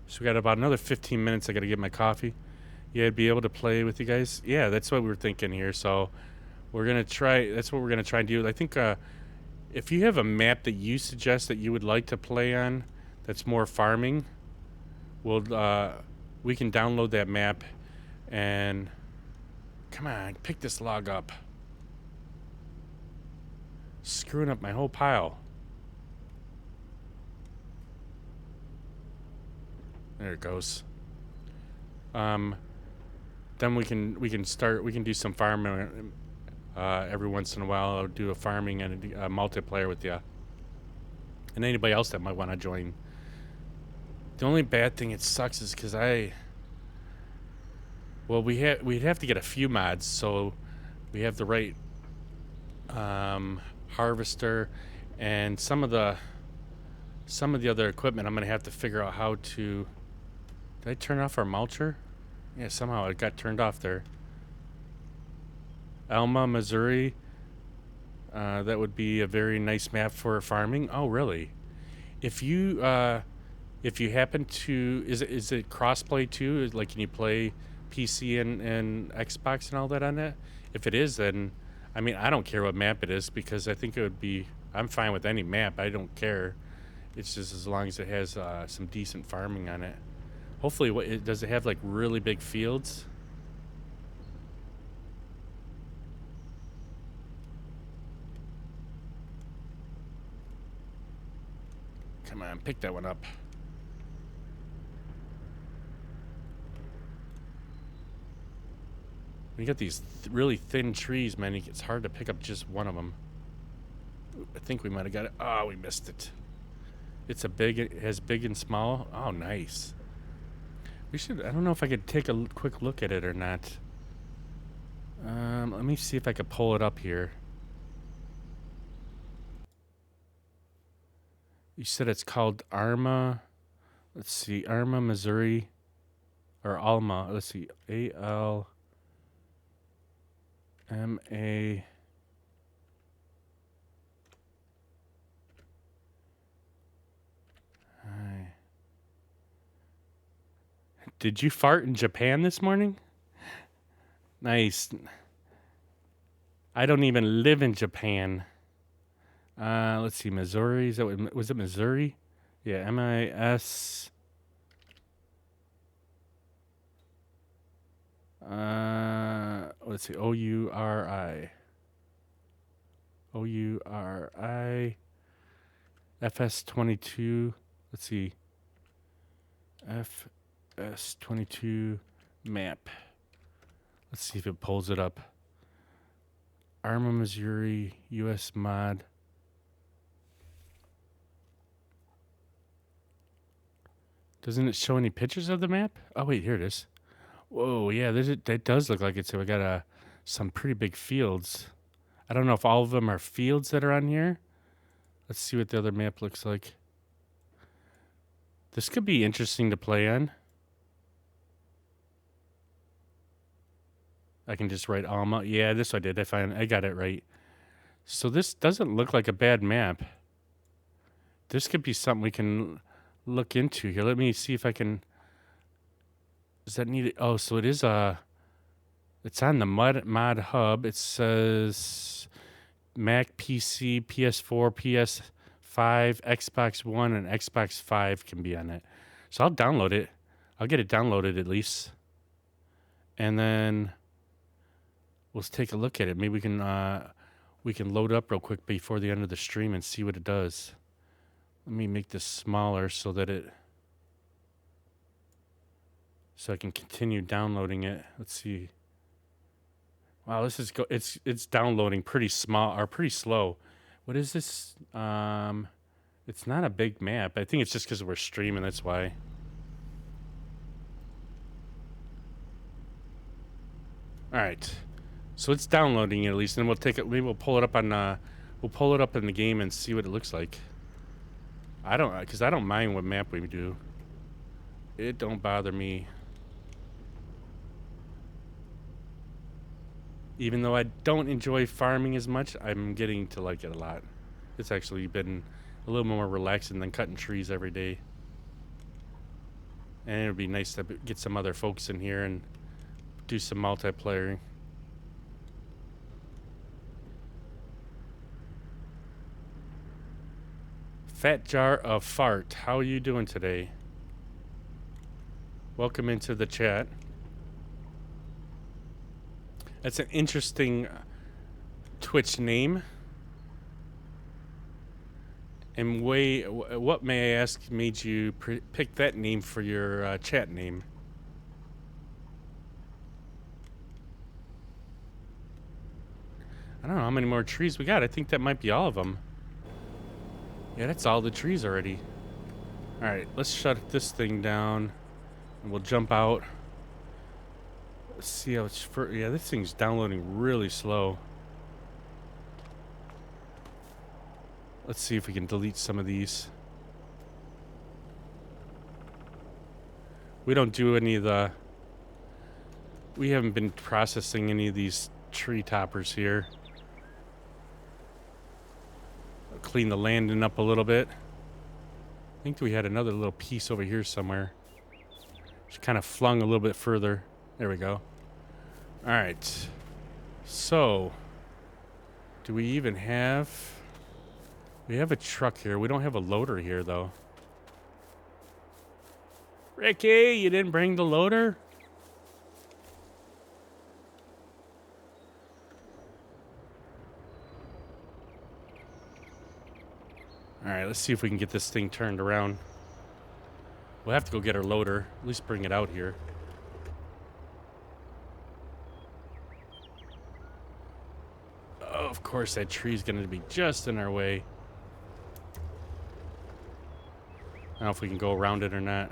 Speaker 1: So we got about another 15 minutes. I got to get my coffee. Yeah, I'd be able to play with you guys. Yeah, that's what we were thinking here. So we're gonna try. That's what we're gonna try and do. I think if you have a map that you suggest that you would like to play on, that's more farming, we can download that map. And come on, pick this log up. Screwing up my whole pile. There it goes. Then we can do some farming every once in a while. I'll do a farming and a multiplayer with you, and anybody else that might want to join. The only bad thing it sucks is because Well, we'd have to get a few mods, so we have the right harvester and some of the other equipment. I'm gonna have to figure out how to. Did I turn off our mulcher? Yeah, somehow it got turned off there. Alma, Missouri. That would be a very nice map for farming. Oh, really? If you happen to, is it crossplay too? Like, can you play PC and Xbox and all that on that? If it is, then I mean, I don't care what map it is, because I think it would be. I'm fine with any map. I don't care. It's just as long as it has some decent farming on it. Hopefully, does it have like really big fields? Come on, pick that one up. When you got these really thin trees, man, it's hard to pick up just one of them. I think we might have got it. Oh, we missed it. It has big and small. Oh, nice. We should. I don't know if I could take a quick look at it or not. Let me see if I could pull it up here. You said it's called Arma. Let's see, Arma, Missouri, or Alma. Let's see, ALMA. Did you fart in Japan this morning? Nice. I don't even live in Japan. Let's see, Missouri. Is that was it Missouri? Yeah, MIS. Let's see, OURI. OURI. FS22. Let's see. FS22 map. Let's see if it pulls it up. Arma, Missouri, US mod. Doesn't it show any pictures of the map? Oh, wait, here it is. Whoa, yeah, that does look like it. So we got some pretty big fields. I don't know if all of them are fields that are on here. Let's see what the other map looks like. This could be interesting to play on. I can just write Alma. Yeah, this I did. I got it right. So this doesn't look like a bad map. This could be something we can look into here. Let me see if I can. Does that need it? Oh, so it is it's on the mod hub. It says Mac, PC, PS4, PS5, Xbox One, and Xbox 5 can be on it. So I'll download it. I'll get it downloaded at least, and then we'll take a look at it. Maybe we can load up real quick before the end of the stream and see what it does. Let me make this smaller so I can continue downloading it. Let's see. Wow, this is it's downloading pretty small or pretty slow. What is this? It's not a big map. I think it's just because we're streaming. That's why. All right. So it's downloading it at least, and we'll take it. Maybe we'll pull it up on. We'll pull it up in the game and see what it looks like. I don't mind what map we do. It don't bother me. Even though I don't enjoy farming as much, I'm getting to like it a lot. It's actually been a little more relaxing than cutting trees every day. And it would be nice to get some other folks in here and do some multiplayer. Fat Jar of Fart, how are you doing today? Welcome into the chat. That's an interesting Twitch name. And what, may I ask, made you pick that name for your chat name? I don't know how many more trees we got. I think that might be all of them. Yeah, that's all the trees already. All right, let's shut this thing down, and we'll jump out. Let's see how it's yeah, this thing's downloading really slow. Let's see if we can delete some of these. We don't do any of the... We haven't been processing any of these tree toppers here. Clean the landing up a little bit. I think we had another little piece over here somewhere. Just kind of flung a little bit further. There we go. All right. So, do we even have... We have a truck here. We don't have a loader here, though. Ricky, you didn't bring the loader? All right, let's see if we can get this thing turned around. We'll have to go get our loader. At least bring it out here. Oh, of course, that tree's going to be just in our way. I don't know if we can go around it or not.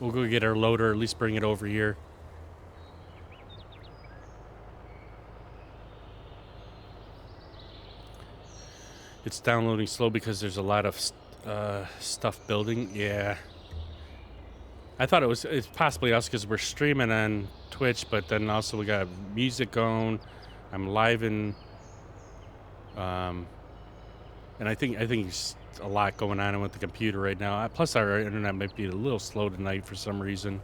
Speaker 1: We'll go get our loader, at least bring it over here. It's downloading slow because there's a lot of stuff building. Yeah. I thought it's possibly us because we're streaming on Twitch, but then also we got music going. I'm live in... and I think there's a lot going on with the computer right now. Plus, our internet might be a little slow tonight for some reason.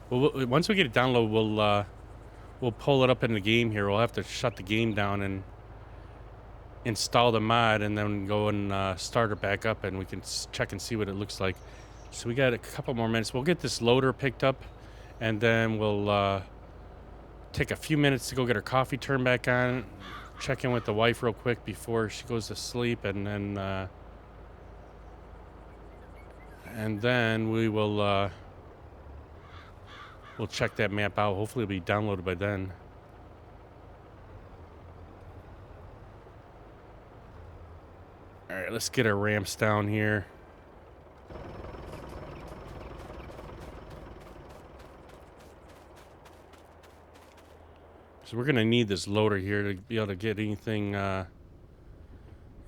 Speaker 1: Well, once we get it downloaded, we'll pull it up in the game here. We'll have to shut the game down and install the mod, and then go and start it back up, and we can check and see what it looks like. So we got a couple more minutes. We'll get this loader picked up, and then we'll take a few minutes to go get our coffee turned back on. Check in with the wife real quick before she goes to sleep, and then we will we'll check that map out. Hopefully it'll be downloaded by then. All right, let's get our ramps down here. So we're gonna need this loader here to be able to get anything, any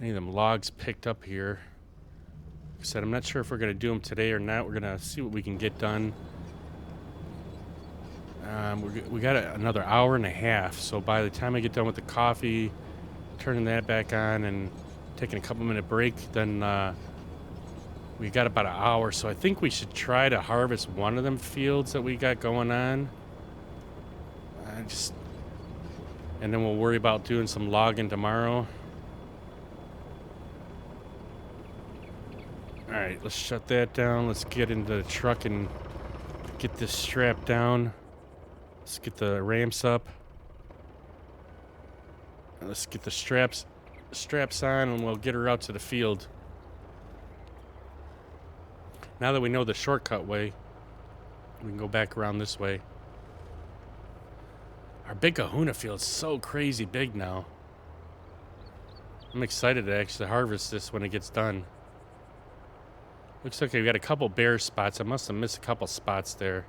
Speaker 1: of them logs picked up here. Like I said, I'm not sure if we're gonna do them today or not. We're gonna see what we can get done. We got another hour and a half, so by the time I get done with the coffee, turning that back on, and taking a couple minute break, then we got about an hour. So I think we should try to harvest one of them fields that we got going on. And then we'll worry about doing some logging tomorrow. All right, let's shut that down. Let's get into the truck and get this strapped down. Let's get the ramps up. Let's get the straps on, and we'll get her out to the field. Now that we know the shortcut way, we can go back around this way. Our big kahuna field's so crazy big now. I'm excited to actually harvest this when it gets done. Looks like we got a couple bare spots. I must have missed a couple spots there.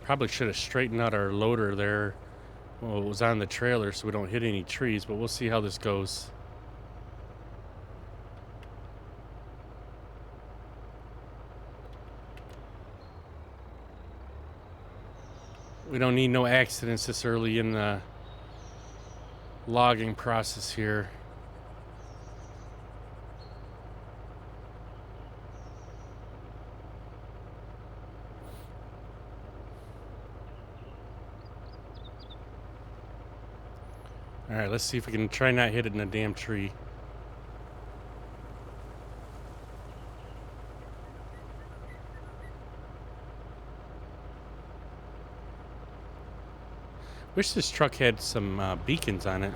Speaker 1: Probably should have straightened out our loader there. Well, it was on the trailer so we don't hit any trees, but we'll see how this goes. We don't need no accidents this early in the logging process here. All right, let's see if we can try not hit it in a damn tree. Wish this truck had some beacons on it.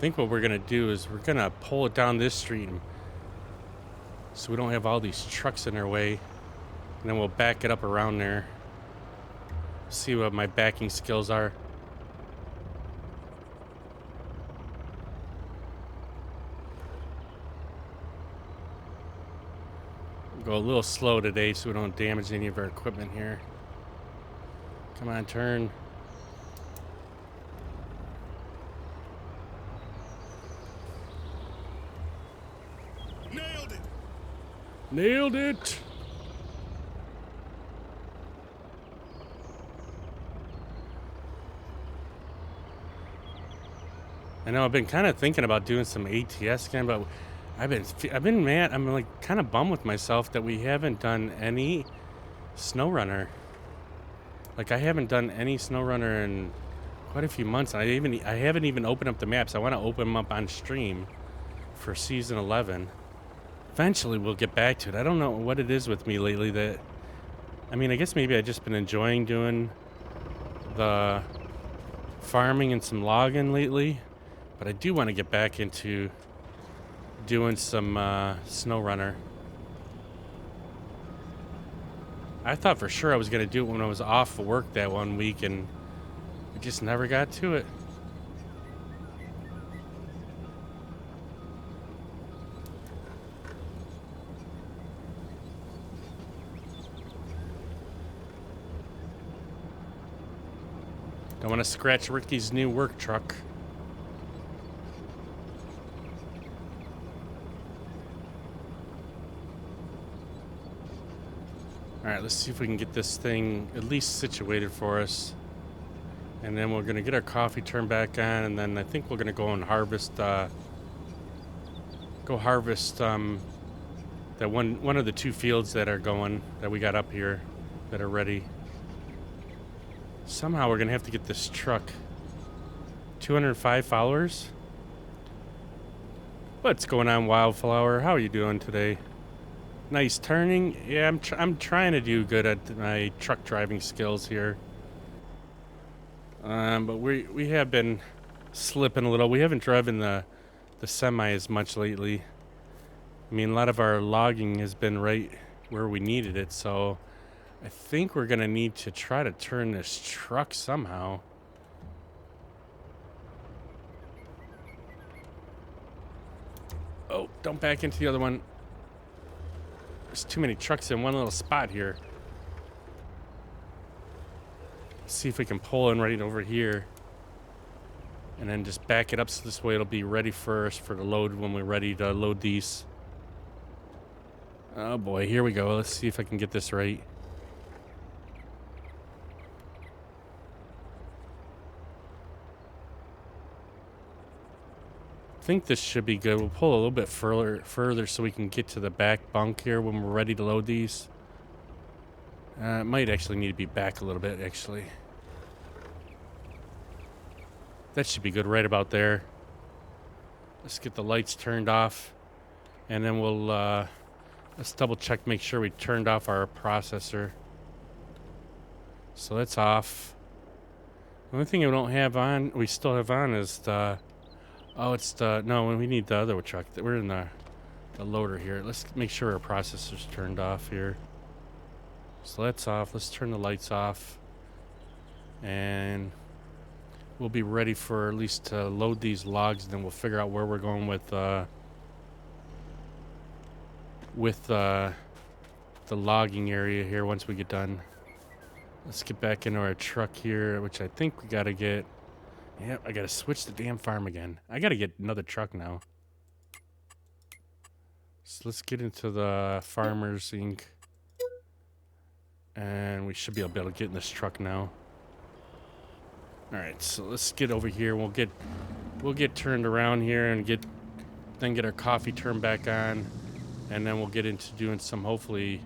Speaker 1: think what we're gonna do is we're gonna pull it down this street so we don't have all these trucks in our way, and then we'll back it up around there. See what my backing skills are. Go a little slow today so we don't damage any of our equipment here. Come on, turn.
Speaker 2: Nailed it!
Speaker 1: Nailed it! I know I've been kind of thinking about doing some ATS again, but I've been mad. I'm like kind of bummed with myself that we haven't done any SnowRunner. Like I haven't done any SnowRunner in quite a few months. I haven't even opened up the maps. I want to open them up on stream for season 11. Eventually we'll get back to it. I don't know what it is with me lately that, I mean, I guess maybe I've just been enjoying doing the farming and some logging lately, but I do want to get back into doing some SnowRunner. I thought for sure I was going to do it when I was off of work that one week, and I just never got to it. Don't want to scratch Ricky's new work truck. All right, let's see if we can get this thing at least situated for us. And then we're going to get our coffee turned back on, and then I think we're going to go and harvest that one of the two fields that are going, that we got up here, that are ready. Somehow we're going to have to get this truck. 205 followers? What's going on, Wildflower? How are you doing today? Nice turning. Yeah, I'm trying to do good at my truck driving skills here. But we have been slipping a little. We haven't driven the semi as much lately. I mean, a lot of our logging has been right where we needed it, so I think we're gonna need to try to turn this truck somehow. Oh, don't back into the other one. There's too many trucks in one little spot here. Let's see if we can pull in right over here. And then just back it up so this way it'll be ready first for the load when we're ready to load these. Oh boy, here we go. Let's see if I can get this right. I think this should be good. We'll pull a little bit further so we can get to the back bunk here when we're ready to load these. It might actually need to be back a little bit, actually. That should be good right about there. Let's get the lights turned off. And then we'll, let's double check, make sure we turned off our processor. So that's off. The only thing we don't have on, we still have on is the... Oh, it's the... No, we need the other truck. We're in the loader here. Let's make sure our processor's turned off here. So that's off. Let's turn the lights off. And we'll be ready for at least to load these logs, and then we'll figure out where we're going with the logging area here once we get done. Let's get back into our truck here, which I think we got to get... Yep, I gotta switch the damn farm again. I gotta get another truck now. So let's get into the Farmers Inc. And we should be able to get in this truck now. Alright, so let's get over here. We'll get turned around here and get our coffee turned back on. And then we'll get into doing some, hopefully,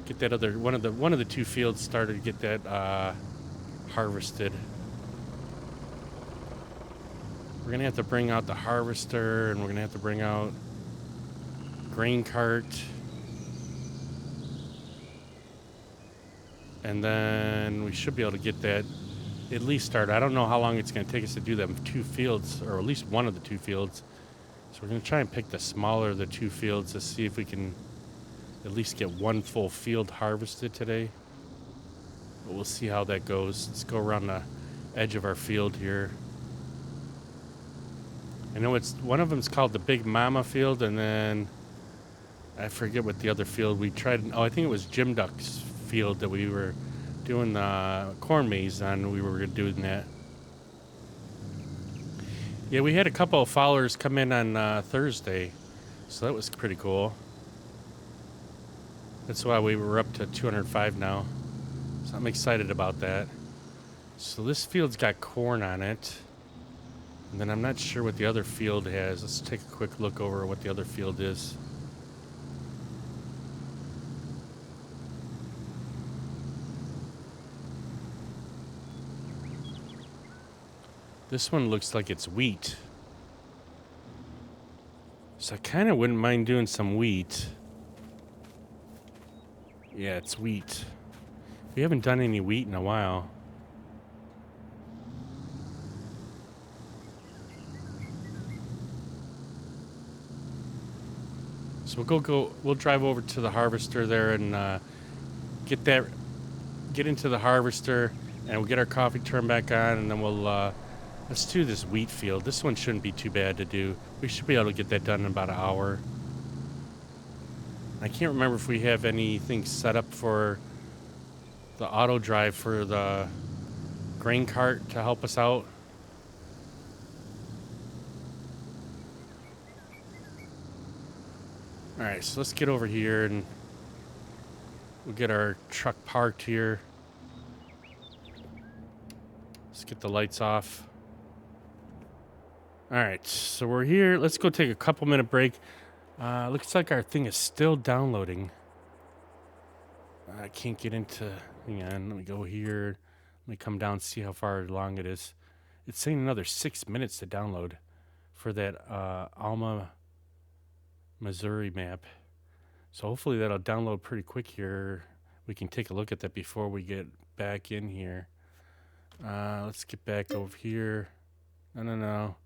Speaker 1: get that other one of the two fields started, get that harvested. We're gonna have to bring out the harvester, and we're gonna have to bring out grain cart, and then we should be able to get that at least start. I don't know how long it's going to take us to do them 2 fields, or at least one of the 2 fields. So we're going to try and pick the smaller of the 2 fields to see if we can at least get 1 full field harvested today. But we'll see how that goes. Let's go around the edge of our field here. I know it's one of them's called the Big Mama field, and then I forget what the other field we tried. Oh, I think it was Jim Duck's field that we were doing the corn maze on. We were doing that. Yeah, we had a couple of followers come in on Thursday, so that was pretty cool. That's why we were up to 205 now. So I'm excited about that. So this field's got corn on it. And then I'm not sure what the other field has. Let's take a quick look over what the other field is. This one looks like it's wheat. So I kind of wouldn't mind doing some wheat. Yeah, it's wheat. We haven't done any wheat in a while. So we'll drive over to the harvester there and get into the harvester, and we'll get our coffee turned back on, and then we'll let's do this wheat field. This one shouldn't be too bad to do. We should be able to get that done in about an hour. I can't remember if we have anything set up for the auto drive for the grain cart to help us out. All right, so let's get over here and we'll get our truck parked here. Let's get the lights off. All right, so we're here. Let's go take a couple minute break. Looks like our thing is still downloading. I can't get into. Hang on, let me go here. Let me come down and see how far along it is. It's saying another 6 minutes to download for that Alma, Missouri map. So hopefully that'll download pretty quick here. We can take a look at that before we get back in here. Let's get back over here. No.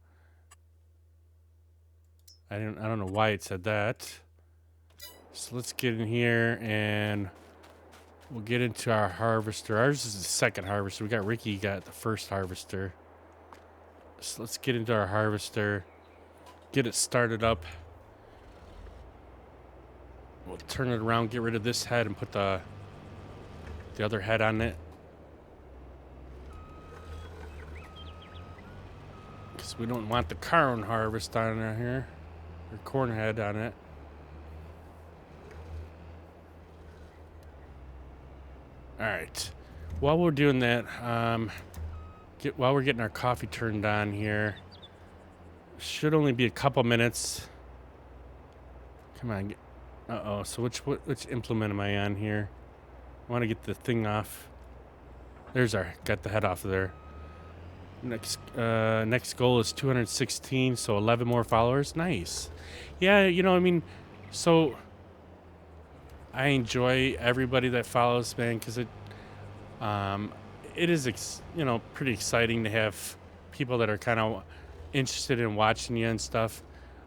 Speaker 1: I don't know why it said that. So let's get in here and we'll get into our harvester. Ours is the second harvester. We got Ricky got the first harvester. So let's get into our harvester. Get it started up. We'll turn it around, get rid of this head, and put the other head on it. Because we don't want the corn harvest on here. Or corn head on it. Alright. While we're doing that, while we're getting our coffee turned on here, should only be a couple minutes. Come on. Uh-oh. So which implement am I on here? I want to get the thing off. Got the head off of there. Next goal is 216, so 11 more followers. Nice. Yeah, so I enjoy everybody that follows, man, because it is pretty exciting to have people that are kind of interested in watching you and stuff.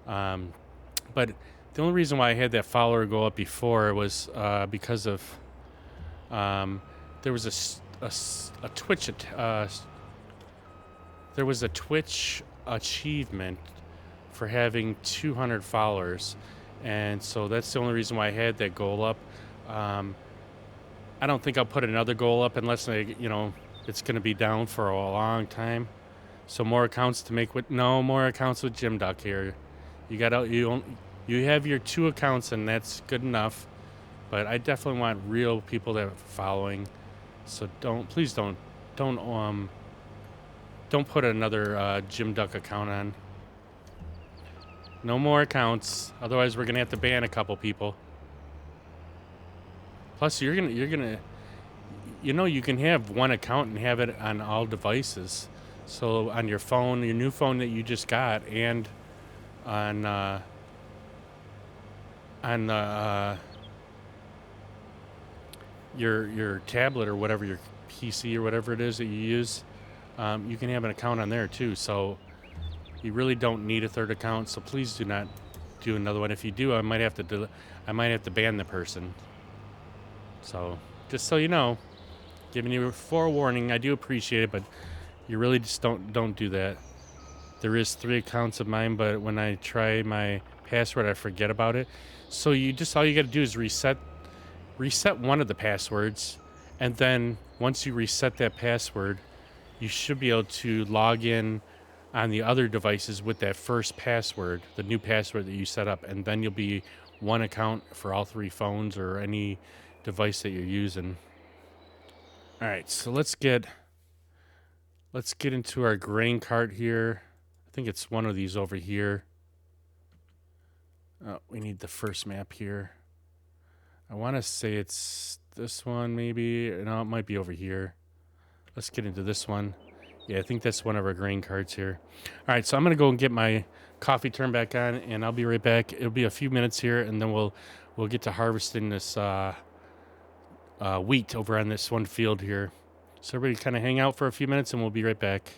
Speaker 1: But the only reason why I had that follower go up before was because of there was a Twitch there was a Twitch achievement for having 200 followers, and so that's the only reason why I had that goal up. I don't think I'll put another goal up unless it's going to be down for a long time. So more accounts to make more accounts with Jim Duck here. You have your 2 accounts and that's good enough, but I definitely want real people that are following. So please don't put another Jim Duck account on. No more accounts, otherwise we're gonna have to ban a couple people. Plus, you're gonna, you can have one account and have it on all devices. So on your phone, your new phone that you just got, and on your tablet or whatever, your PC or whatever it is that you use. you can have an account on there too. So you really don't need a third account. So please do not do another one. If you do, I might have to ban the person. So just so you know, giving you a forewarning. I do appreciate it, but you really just don't do that. There is 3 accounts of mine, but when I try my password, I forget about it. So all you got to do is reset one of the passwords, and then once you reset that password, you should be able to log in on the other devices with that first password, the new password that you set up, and then you'll be one account for all 3 phones or any device that you're using. All right, so let's get into our grain cart here. I think it's one of these over here. Oh, we need the first map here. I want to say it's this one, maybe. No, it might be over here. Let's get into this one. Yeah, I think that's one of our grain carts here. All right, so I'm going to go and get my coffee turned back on, and I'll be right back. It'll be a few minutes here, and then we'll get to harvesting this wheat over on this one field here. So everybody kind of hang out for a few minutes, and we'll be right back.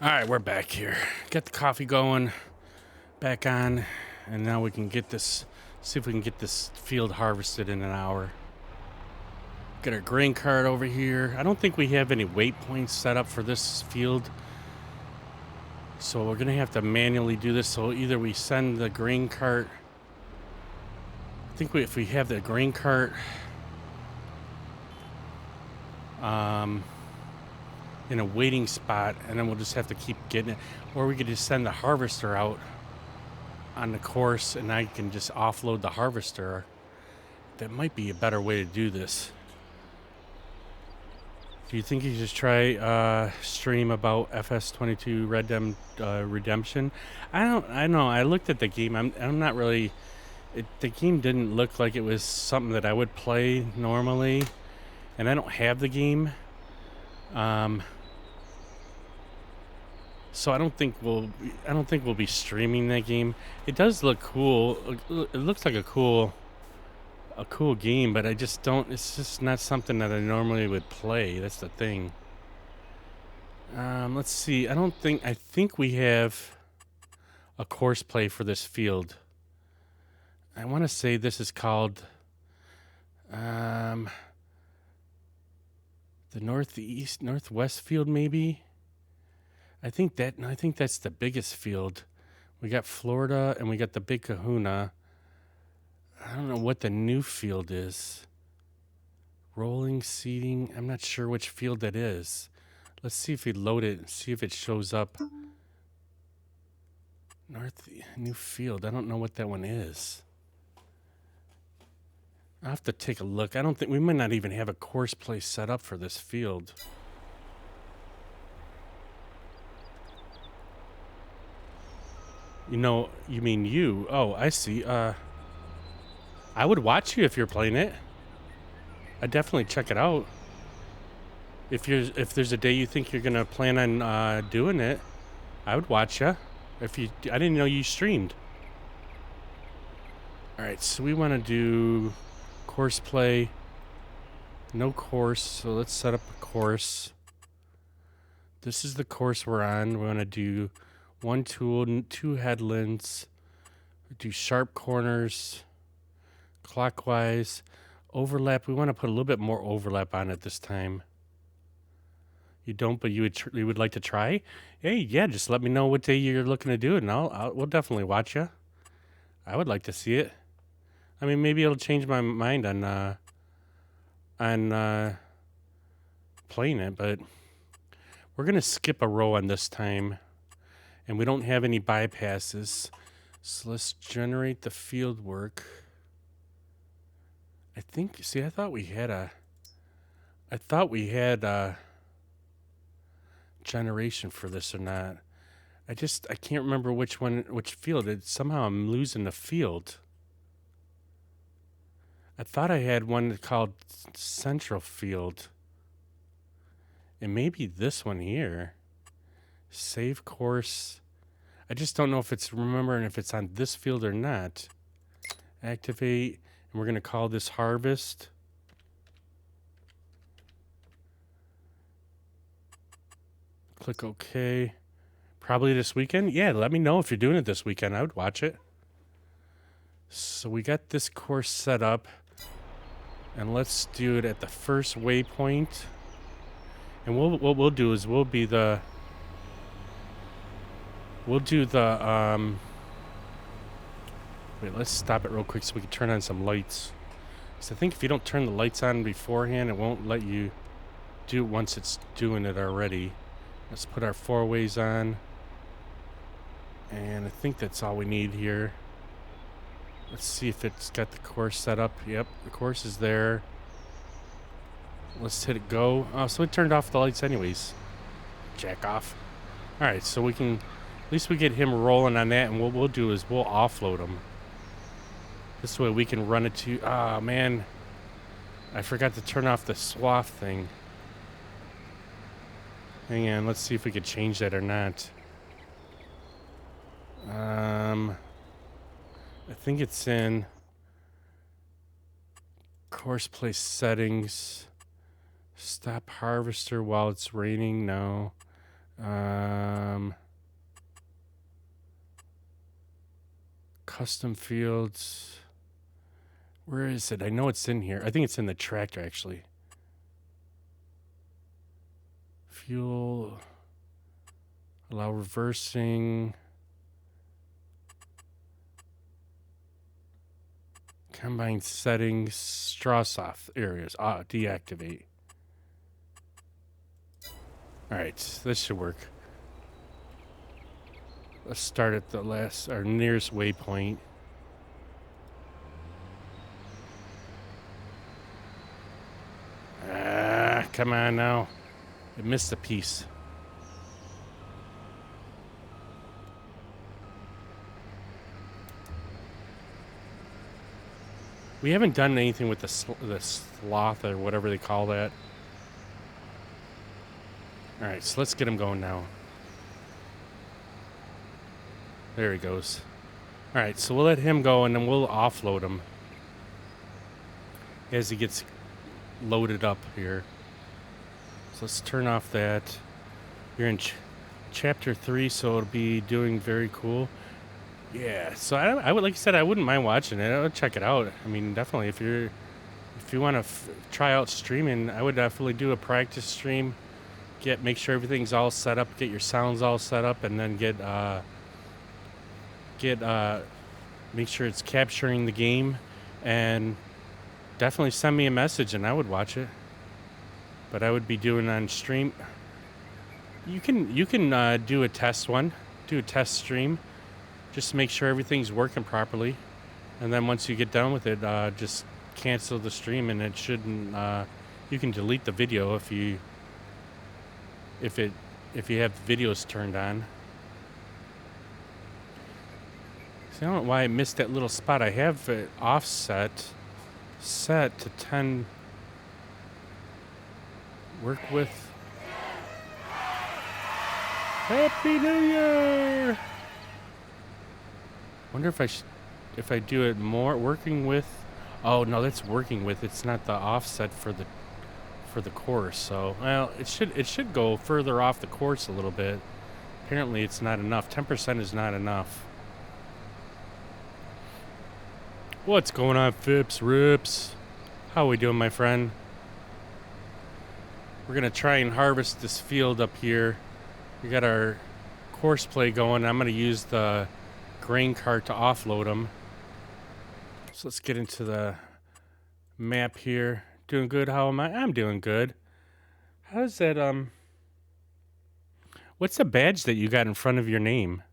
Speaker 1: All right, we're back here. Get the coffee going, back on, and now we can get this See if we can get this field harvested in an hour. Got our grain cart over here. I don't think we have any waypoints set up for this field. So we're going to have to manually do this. So either we send the grain cart. I think if we have the grain cart in a waiting spot, and then we'll just have to keep getting it. Or we could just send the harvester out on the course, and I can just offload the harvester. That might be a better way to do this. Do you think you just try stream about FS22 Redemption? I don't know. I looked at the game. I'm not really. The game didn't look like it was something that I would play normally, and I don't have the game. So I don't think we'll be streaming that game. It does look cool. It looks like a cool game, but I just don't. It's just not something that I normally would play. That's the thing. Let's see. I think we have a course play for this field. I want to say this is called the Northwest field, maybe. I think that's the biggest field. We got Florida and we got the Big Kahuna. I don't know what the new field is. Rolling seating. I'm not sure which field that is. Let's see if we load it and see if it shows up. New field. I don't know what that one is. I'll have to take a look. We might not even have a course play set up for this field. You mean you? Oh, I see. I would watch you if you're playing it. I'd definitely check it out. If there's a day you think you're gonna plan on doing it, I would watch you. I didn't know you streamed. All right, so we want to do course play. No course, so let's set up a course. This is the course we're on. We want to do one tool, 2 headlands. Do sharp corners, clockwise, overlap. We want to put a little bit more overlap on it this time. You don't, but you would like to try? Hey, yeah, just let me know what day you're looking to do it, and we'll definitely watch you. I would like to see it. I mean, maybe it'll change my mind on playing it, but we're gonna skip a row on this time, and we don't have any bypasses. So let's generate the field work. I thought we had a generation for this or not. I can't remember which field. Somehow I'm losing the field. I thought I had one called Central Field. And maybe this one here. Save course. I just don't know if it's on this field or not. Activate, and we're going to call this Harvest. Click OK. Probably this weekend? Yeah, let me know if you're doing it this weekend. I would watch it. So we got this course set up. And let's do it at the first waypoint. And what we'll do is we'll do the wait, let's stop it real quick so we can turn on some lights. So I think if you don't turn the lights on beforehand, it won't let you do it once it's doing it already. Let's put our 4-ways on. And I think that's all we need here. Let's see if it's got the course set up. Yep, the course is there. Let's hit it go. Oh, so it turned off the lights anyways. Jack off. All right, so at least we get him rolling on that, and what we'll do is we'll offload him. This way we can run it to... Oh, man. I forgot to turn off the swath thing. Hang on, let's see if we could change that or not. I think it's in course place settings. Stop harvester while it's raining. No. Custom fields. Where is it? I know it's in here. I think it's in the tractor, actually. Fuel. Allow reversing. Combine settings. Straw soft areas. Deactivate. Alright, this should work. Let's start at our nearest waypoint. Come on now. I missed a piece. We haven't done anything with the sloth or whatever they call that. All right, so let's get him going now. There he goes. All right, so we'll let him go, and then we'll offload him as he gets loaded up here. So let's turn off that. You're in chapter 3, so it'll be doing very cool. Yeah, so I would, like I said, I wouldn't mind watching it. I would check it out. I mean, definitely, if you want to try out streaming, I would definitely do a practice stream. Make sure everything's all set up. Get your sounds all set up, and then make sure it's capturing the game, and definitely send me a message, and I would watch it. But I would be doing on stream. You can do a test stream. Just to make sure everything's working properly, and then once you get done with it, just cancel the stream, and it shouldn't. You can delete the video if you have the videos turned on. See, I don't know why I missed that little spot. I have it offset set to 10. Work with. Happy New Year! Wonder if I do it more working with. Oh no, that's working with. It's not the offset for the course. So well, it should go further off the course a little bit. Apparently, it's not enough. 10% is not enough. What's going on, Phipps Rips? How we doing, my friend? We're gonna try and harvest this field up here. We got our course play going. I'm gonna use the grain cart to offload them. So let's get into the map here. Doing good. How am I? I'm doing good. How's that? What's the badge that you got in front of your name?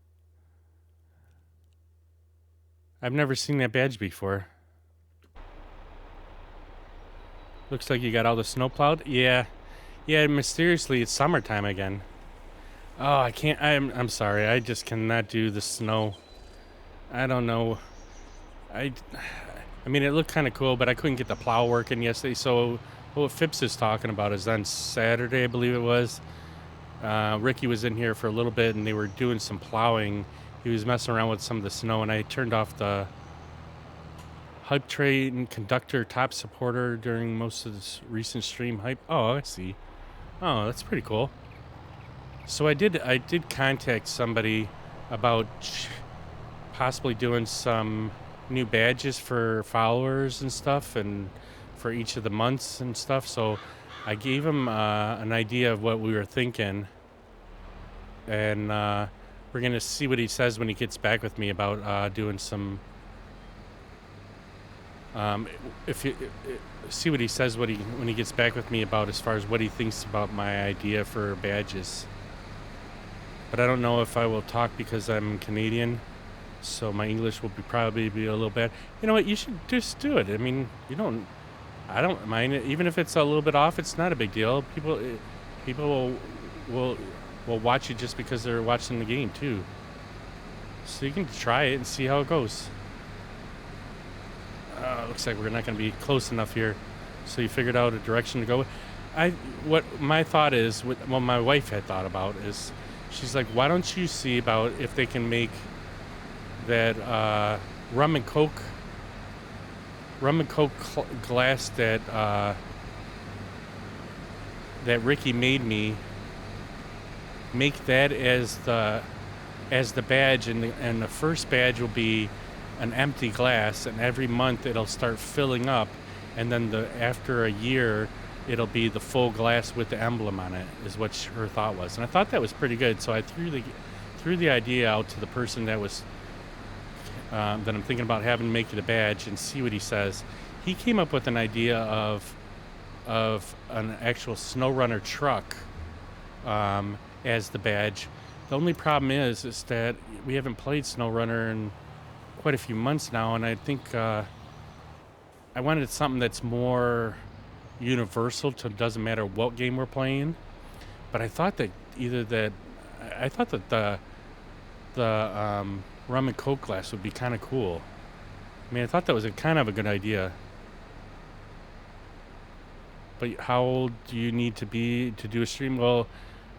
Speaker 1: I've never seen that badge before. Looks like you got all the snow plowed. Yeah, mysteriously it's summertime again. Oh, I can't. I'm sorry. I just cannot do the snow. I don't know. I mean, it looked kind of cool, but I couldn't get the plow working yesterday. So what Phipps is talking about is on Saturday, I believe it was. Ricky was in here for a little bit, and they were doing some plowing. He was messing around with some of the snow, and I turned off the hype train conductor top supporter during most of this recent stream hype. Oh, I see. Oh, that's pretty cool. So I did contact somebody about possibly doing some new badges for followers and stuff, and for each of the months and stuff. So I gave him an idea of what we were thinking, and we're gonna see what he says when he gets back with me about doing some. See what he says when he gets back with me about as far as what he thinks about my idea for badges. But I don't know if I will talk because I'm Canadian, so my English will probably be a little bad. You know what? You should just do it. I mean, I don't mind it, even if it's a little bit off. It's not a big deal. People will watch you just because they're watching the game too. So you can try it and see how it goes. Looks like we're not going to be close enough here. So you figured out a direction to go. What my thought is, what my wife had thought about is, she's like, why don't you see about if they can make that rum and coke glass that Ricky made me. Make that as the badge, and the first badge will be an empty glass, and every month it'll start filling up, and then after a year it'll be the full glass with the emblem on it, is what her thought was. And I thought that was pretty good, so I threw the idea out to the person that was that I'm thinking about having make it a badge, and see what he says. He came up with an idea of an actual SnowRunner truck as the badge. The only problem is that we haven't played SnowRunner in quite a few months now, and I think I wanted something that's more universal, to doesn't matter what game we're playing. But I thought that the rum and coke glass would be kind of cool. I mean, I thought that was kind of a good idea. But how old do you need to be to do a stream? Well,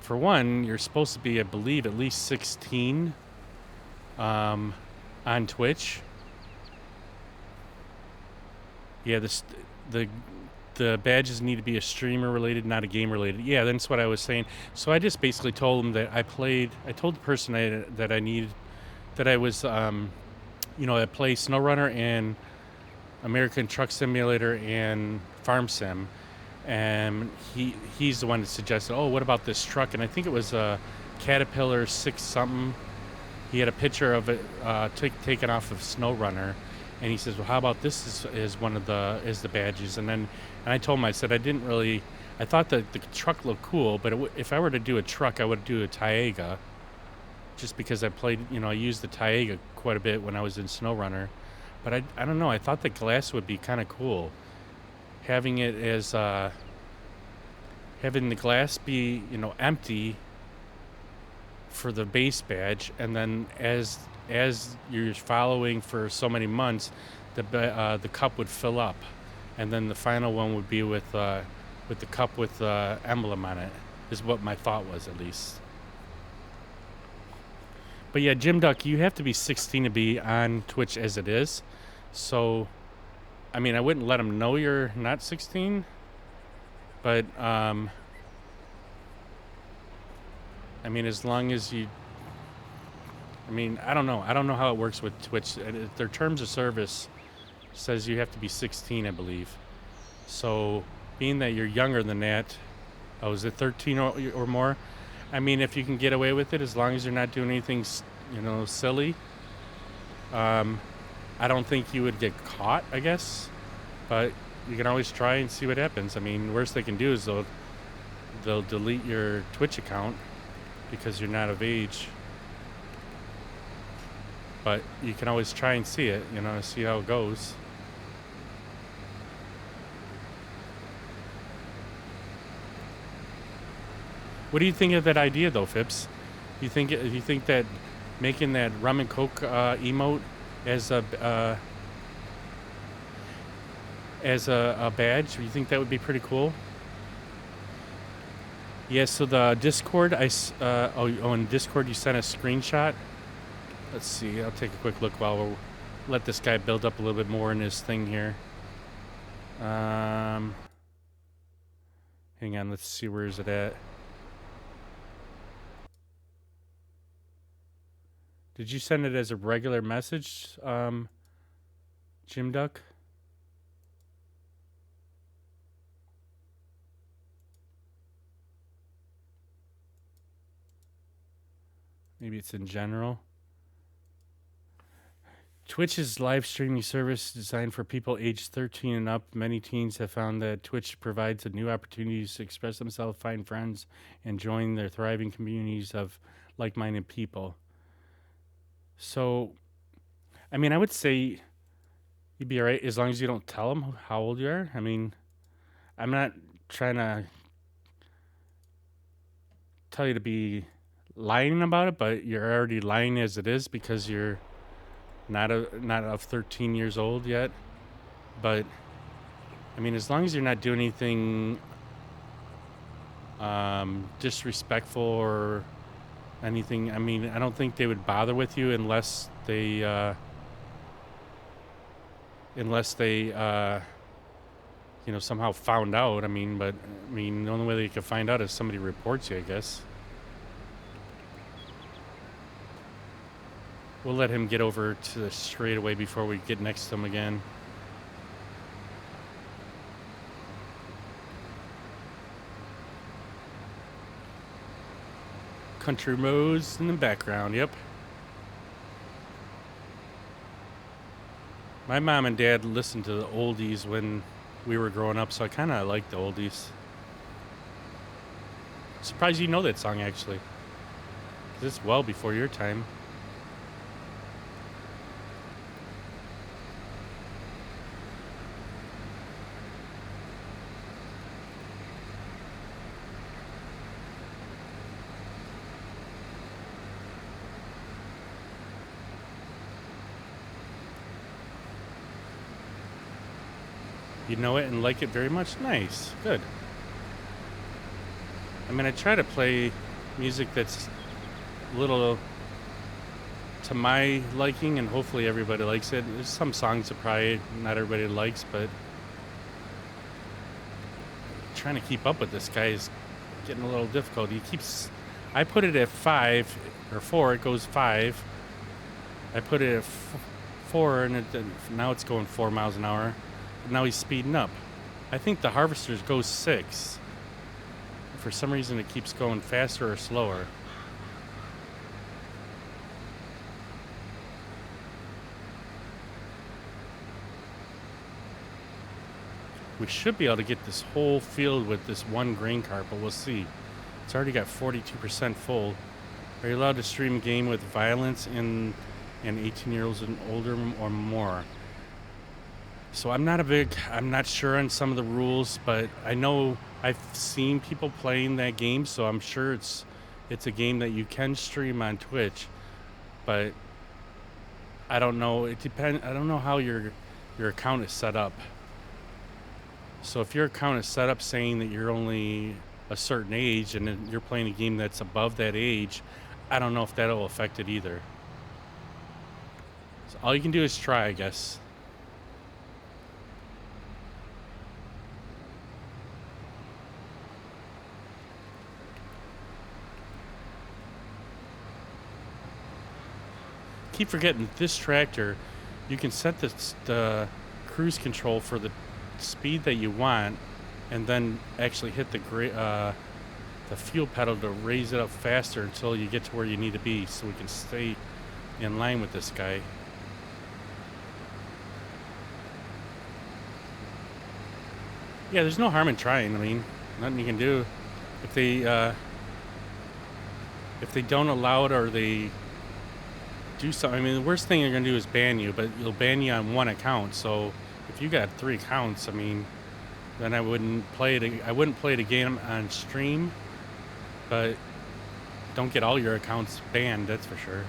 Speaker 1: for one, you're supposed to be, I believe, at least 16 on Twitch. Yeah, the badges need to be a streamer related, not a game related. Yeah, that's what I was saying. So I just basically told them that I told the person that I needed, that I was, I play SnowRunner and American Truck Simulator and Farm Sim. And he's the one that suggested, oh, what about this truck? And I think it was a Caterpillar 6 something. He had a picture of it taken off of SnowRunner, and he says, well, how about this is one of the badges? And I told him, I said, I thought that the truck looked cool, but if I were to do a truck, I would do a Taiga, just because I used the Taiga quite a bit when I was in SnowRunner. But I don't know, I thought the glass would be kind of cool. Having it as having the glass be empty for the base badge, and then as you're following for so many months, the cup would fill up, and then the final one would be with the cup with the emblem on it, is what my thought was, at least. But yeah, Jim Duck, you have to be 16 to be on Twitch as it is, so I mean, I wouldn't let them know you're not 16, but, I mean, as long as you, I don't know. I don't know how it works with Twitch. Their terms of service says you have to be 16, I believe. So, being that you're younger than that, is it 13 or more? I mean, if you can get away with it, as long as you're not doing anything, silly, I don't think you would get caught, I guess, but you can always try and see what happens. I mean, worst they can do is they'll delete your Twitch account because you're not of age. But you can always try and see it, see how it goes. What do you think of that idea, though, Phipps? You think that making that rum and coke emote as a badge, you think that would be pretty cool? Yeah, so the Discord, in Discord you sent a screenshot. Let's see, I'll take a quick look while we'll let this guy build up a little bit more in his thing here. Hang on, let's see, where is it at? Did you send it as a regular message, Jim Duck? Maybe it's in general. Twitch's live streaming service designed for people aged 13 and up. Many teens have found that Twitch provides a new opportunities to express themselves, find friends, and join their thriving communities of like-minded people. So, I mean, I would say you'd be all right as long as you don't tell them how old you are. I mean, I'm not trying to tell you to be lying about it, but you're already lying as it is because you're not of 13 years old yet. But I mean, as long as you're not doing anything disrespectful or anything, I mean, I don't think they would bother with you unless they somehow found out. I mean, the only way they could find out is somebody reports you, I guess. We'll let him get over to the straightaway before we get next to him again. Country roads in the background, yep. My mom and dad listened to the oldies when we were growing up, so I kind of like the oldies. Surprised you know that song, actually. 'Cause it's well before your time. You know it and like it very much? Nice. Good. I mean, I try to play music that's a little to my liking, and hopefully everybody likes it. There's some songs that probably not everybody likes, but trying to keep up with this guy is getting a little difficult. He keeps. I put it at 5 or 4, it goes 5. I put it at 4, and now it's going 4 miles an hour. Now he's speeding up. I think the Harvesters goes 6. For some reason, it keeps going faster or slower. We should be able to get this whole field with this one grain cart, but we'll see. It's already got 42% full. Are you allowed to stream a game with violence and 18-year-olds and older or more? So I'm not sure on some of the rules, but I know I've seen people playing that game, so I'm sure it's a game that you can stream on Twitch, but I don't know. It depends. I don't know how your account is set up. So if your account is set up saying that you're only a certain age and then you're playing a game that's above that age, I don't know if that'll affect it either. So all you can do is try, I guess. Keep forgetting this tractor, you can set the cruise control for the speed that you want, and then actually hit the fuel pedal to raise it up faster until you get to where you need to be, so we can stay in line with this guy. Yeah, there's no harm in trying. I mean, nothing you can do. If they don't allow it or they do something. I mean, the worst thing they're gonna do is ban you, but you'll ban you on one account. So if you got 3 accounts, I mean, then I wouldn't play it. I wouldn't play the game on stream, but don't get all your accounts banned. That's for sure.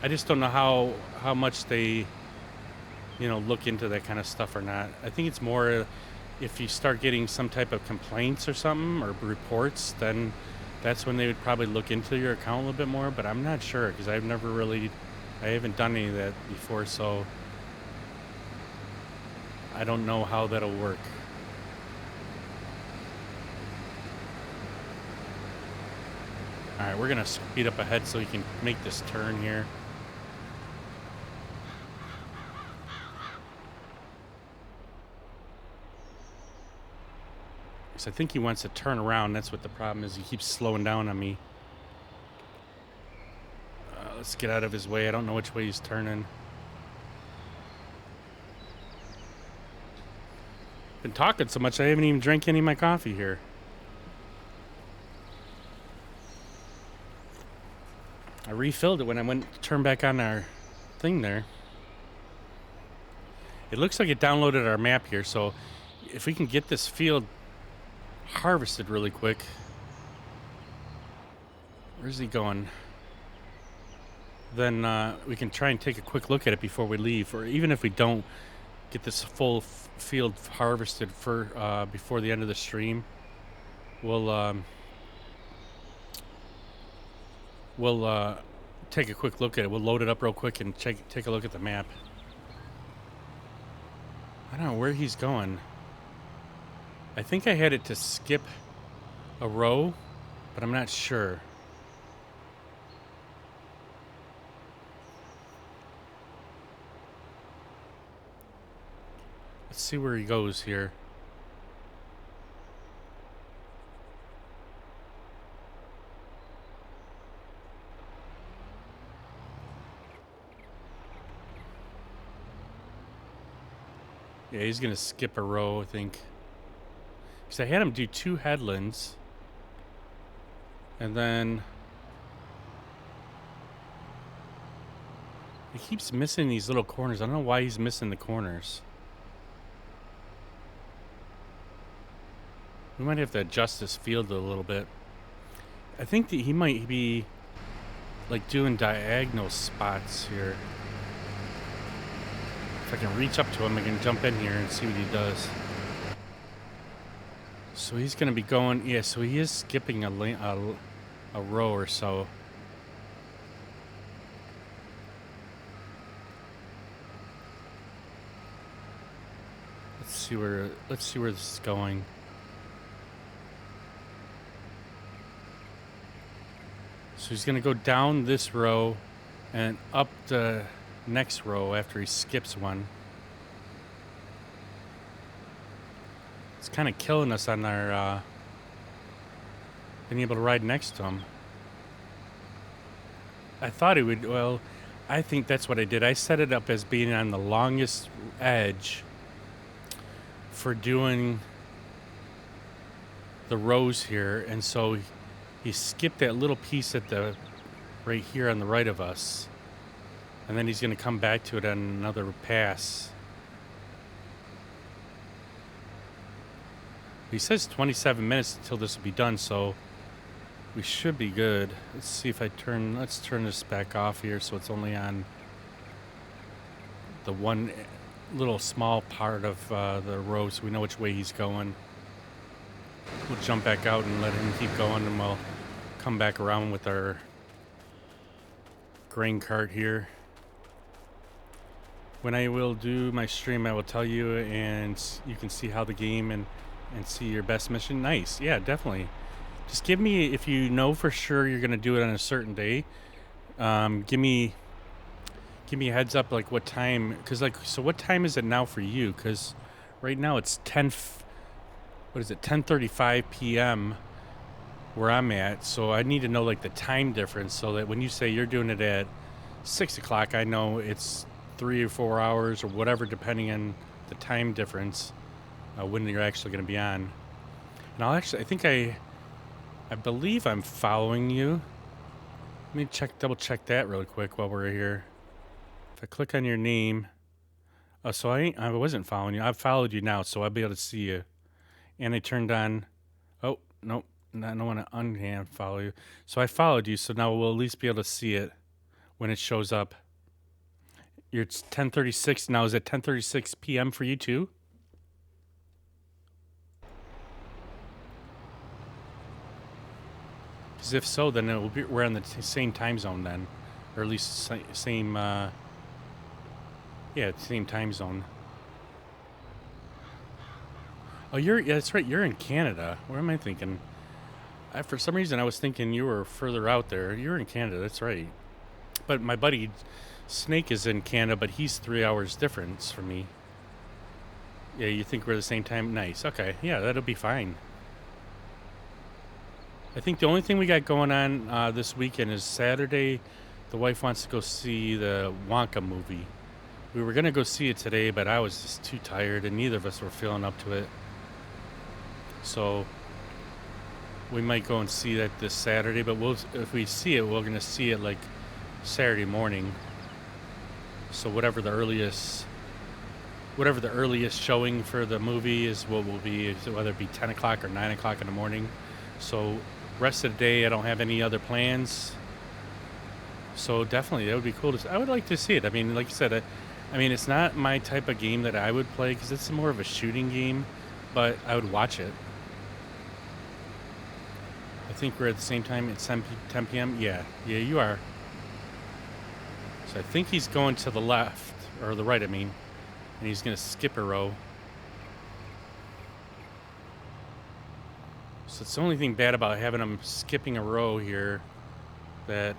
Speaker 1: I just don't know how much they, look into that kind of stuff or not. I think it's more if you start getting some type of complaints or something or reports, then that's when they would probably look into your account a little bit more. But I'm not sure because I haven't done any of that before, so I don't know how that'll work. All right, we're gonna speed up ahead so we can make this turn here. I think he wants to turn around. That's what the problem is. He keeps slowing down on me. Let's get out of his way. I don't know which way he's turning. Been talking so much I haven't even drank any of my coffee here. I refilled it when I went to turn back on our thing there. It looks like it downloaded our map here, so if we can get this field harvested really quick. Where's he going? Then we can try and take a quick look at it before we leave, or even if we don't get this full field harvested for before the end of the stream, we'll take a quick look at it. We'll load it up real quick and take a look at the map. I don't know where he's going. I think I had it to skip a row but I'm not sure. Let's see where he goes here. Yeah, he's gonna skip a row, I think. Because I had him do 2 headlands. And then he keeps missing these little corners. I don't know why he's missing the corners. We might have to adjust this field a little bit. I think that he might be like doing diagonal spots here. If I can reach up to him, I can jump in here and see what he does. So he's going to be going, yeah, so he is skipping a row or so. Let's see where this is going. So he's going to go down this row and up the next row after he skips one. It's kind of killing us on our being able to ride next to him. I thought he would, well, I think that's what I did. I set it up as being on the longest edge for doing the rows here, and so he skipped that little piece at the right here on the right of us, and then he's going to come back to it on another pass. He says 27 minutes until this will be done, so we should be good. Let's see if let's turn this back off here so it's only on the one little small part of the row so we know which way he's going. We'll jump back out and let him keep going, and we'll come back around with our grain cart here. When I will do my stream, I will tell you, and you can see how the game and see your best mission. Nice. Yeah, definitely. Just give me, if you know for sure you're going to do it on a certain day, give me a heads up, like what time, because like, so what time is it now for you? Because right now it's 10:35 p.m. where I'm at, so I need to know like the time difference so that when you say you're doing it at 6 o'clock, I know it's 3 or 4 hours or whatever, depending on the time difference, when you're actually going to be on. And I think I believe I'm following you. Let me double check that real quick while we're here. If I click on your name, oh, so I wasn't following you. I've followed you now, so I'll be able to see you. And I turned on, oh, nope, I don't want to unfollow you. So I followed you, so now we'll at least be able to see it when it shows up. It's 10:36 now. Is it 10:36 p.m. for you too? Because if so, then it will be, we're on the same time zone then, or at least same same time zone. Oh, yeah, that's right. You're in Canada. Where am I thinking? For some reason, I was thinking you were further out there. You're in Canada. That's right. But my buddy Snake is in Canada, but he's 3 hours difference from me. Yeah, you think we're the same time? Nice. Okay. Yeah, that'll be fine. I think the only thing we got going on this weekend is Saturday. The wife wants to go see the Wonka movie. We were going to go see it today, but I was just too tired, and neither of us were feeling up to it. So we might go and see that this Saturday, but if we see it, we're going to see it like Saturday morning. So whatever the earliest showing for the movie is, what will be, whether it be 10 o'clock or 9 o'clock in the morning. So rest of the day, I don't have any other plans. So definitely, that would be cool. I would like to see it. I mean, like you said, it's not my type of game that I would play because it's more of a shooting game, but I would watch it. I think we're at the same time. It's 10 p.m. Yeah, you are. So I think he's going to the left, or the right, and he's going to skip a row. So it's the only thing bad about having them skipping a row here, that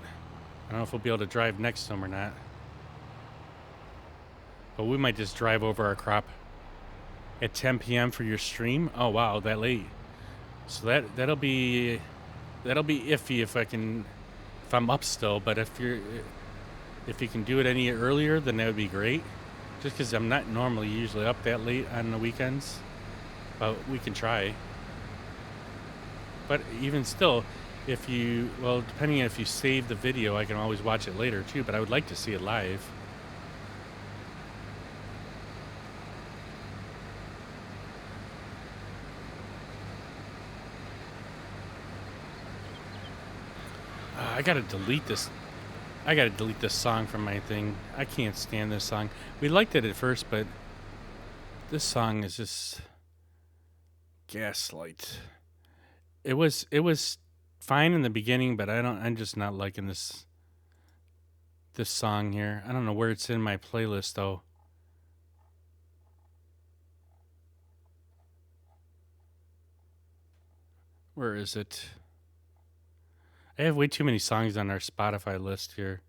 Speaker 1: I don't know if we'll be able to drive next to them or not. But we might just drive over our crop at 10 p.m. for your stream. Oh wow, that late. So that'll be iffy if I'm up still. But if you can do it any earlier, then that would be great. Just because I'm not normally usually up that late on the weekends, but we can try. But even still, depending on if you save the video, I can always watch it later too. But I would like to see it live. I gotta delete this. I gotta delete this song from my thing. I can't stand this song. We liked it at first, but this song is just Gaslight. It was fine in the beginning, but I'm just not liking this song here. I don't know where it's in my playlist though. Where is it? I have way too many songs on our Spotify list here.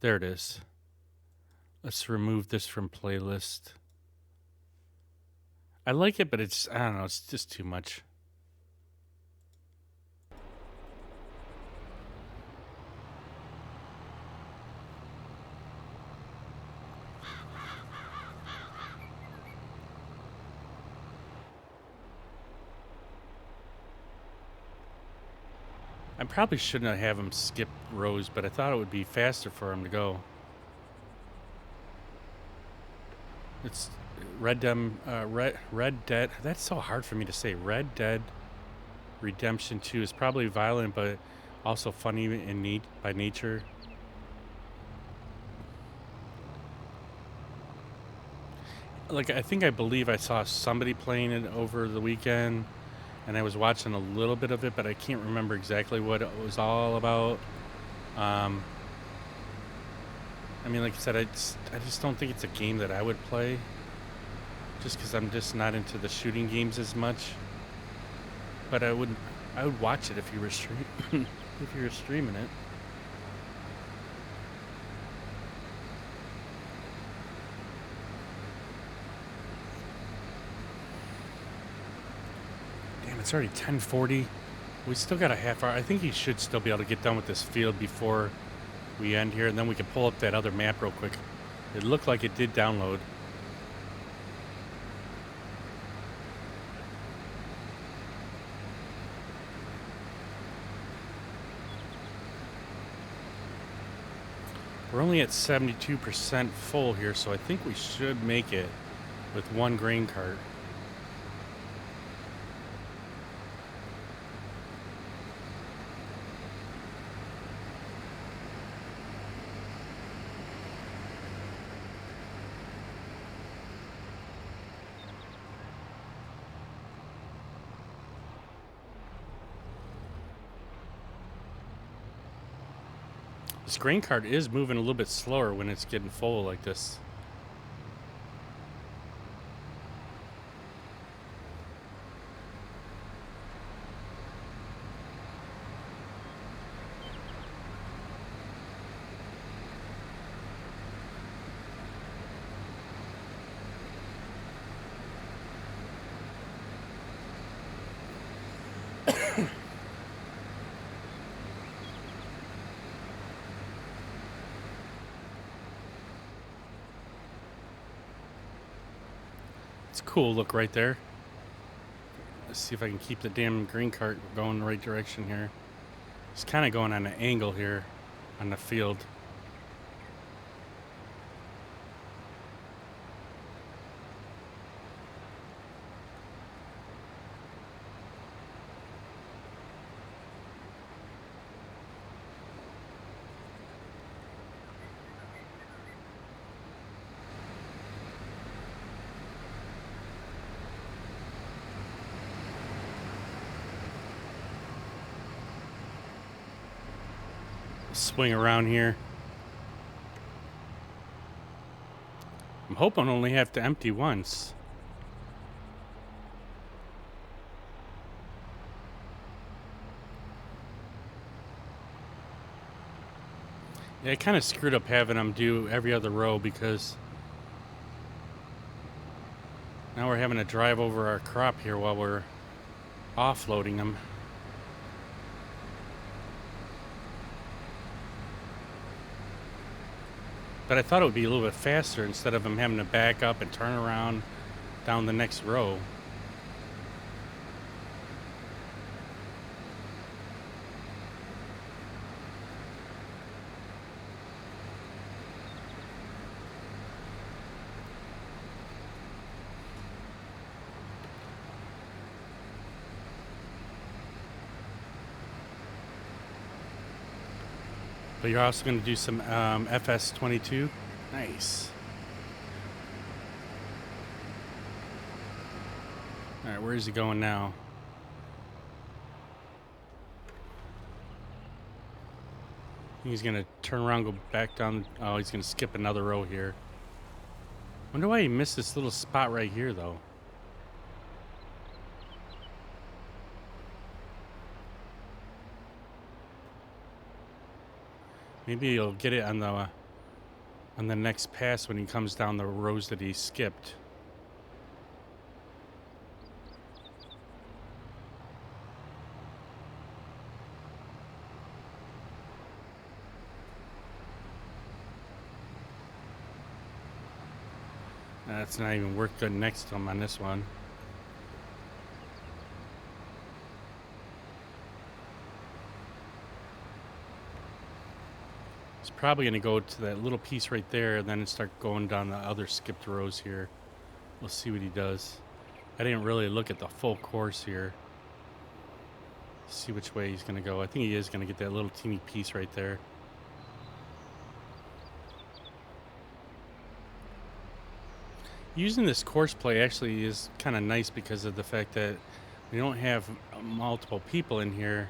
Speaker 1: There it is. Let's remove this from playlist. I like it, but I don't know, it's just too much. I probably shouldn't have him skip rows, but I thought it would be faster for him to go. It's Red Dead. That's so hard for me to say. Red Dead Redemption 2 is probably violent, but also funny and neat by nature. Like, I believe I saw somebody playing it over the weekend, and I was watching a little bit of it, but I can't remember exactly what it was all about. I mean, like I said, I just don't think it's a game that I would play, just because I'm just not into the shooting games as much. But I would watch it if you were streaming it. Damn, it's already 10:40. We still got a half hour. I think he should still be able to get done with this field before we end here, and then we can pull up that other map real quick. It looked like it did download. We're only at 72% full here, so I think we should make it with one grain cart. This grain cart is moving a little bit slower when it's getting full like this. It's a cool look right there. Let's see if I can keep the damn green cart going the right direction here. It's kind of going on an angle here on the field. Swing around here. I'm hoping I only have to empty once. Yeah, I kind of screwed up having them do every other row because now we're having to drive over our crop here while we're offloading them. But I thought it would be a little bit faster instead of them having to back up and turn around down the next row. But you're also going to do some FS22. Nice. All right, where is he going now? He's going to turn around, go back down. Oh, he's going to skip another row here. Wonder why he missed this little spot right here, though. Maybe he'll get it on the next pass when he comes down the rows that he skipped. That's not even worth good next to him on this one. It's probably going to go to that little piece right there and then start going down the other skipped rows here. We'll see what he does. I didn't really look at the full course here. See which way he's going to go. I think he is going to get that little teeny piece right there. Using this course play actually is kind of nice because of the fact that we don't have multiple people in here.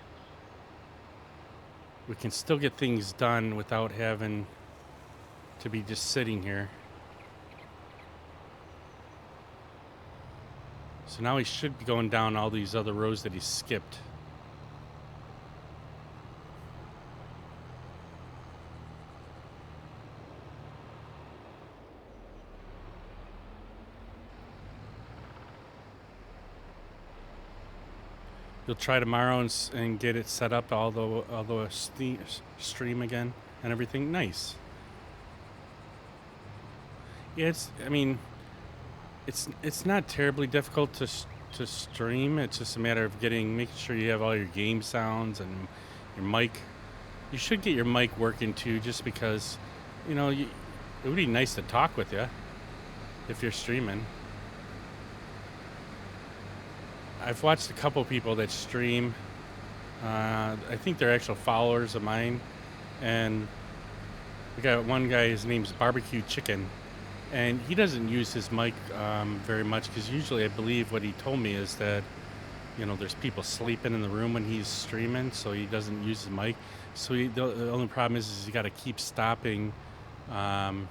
Speaker 1: We can still get things done without having to be just sitting here. So now he should be going down all these other rows that he skipped. You'll try tomorrow and get it set up, although stream again and everything. Nice. Yeah, it's not terribly difficult to stream. It's just a matter of making sure you have all your game sounds and your mic. You should get your mic working too, just because, it would be nice to talk with you if you're streaming. I've watched a couple people that stream. I think they're actual followers of mine, and we got one guy. His name's Barbecue Chicken. And he doesn't use his mic very much because usually I believe what he told me is that, there's people sleeping in the room when he's streaming, so he doesn't use his mic. So the only problem is you got to keep stopping the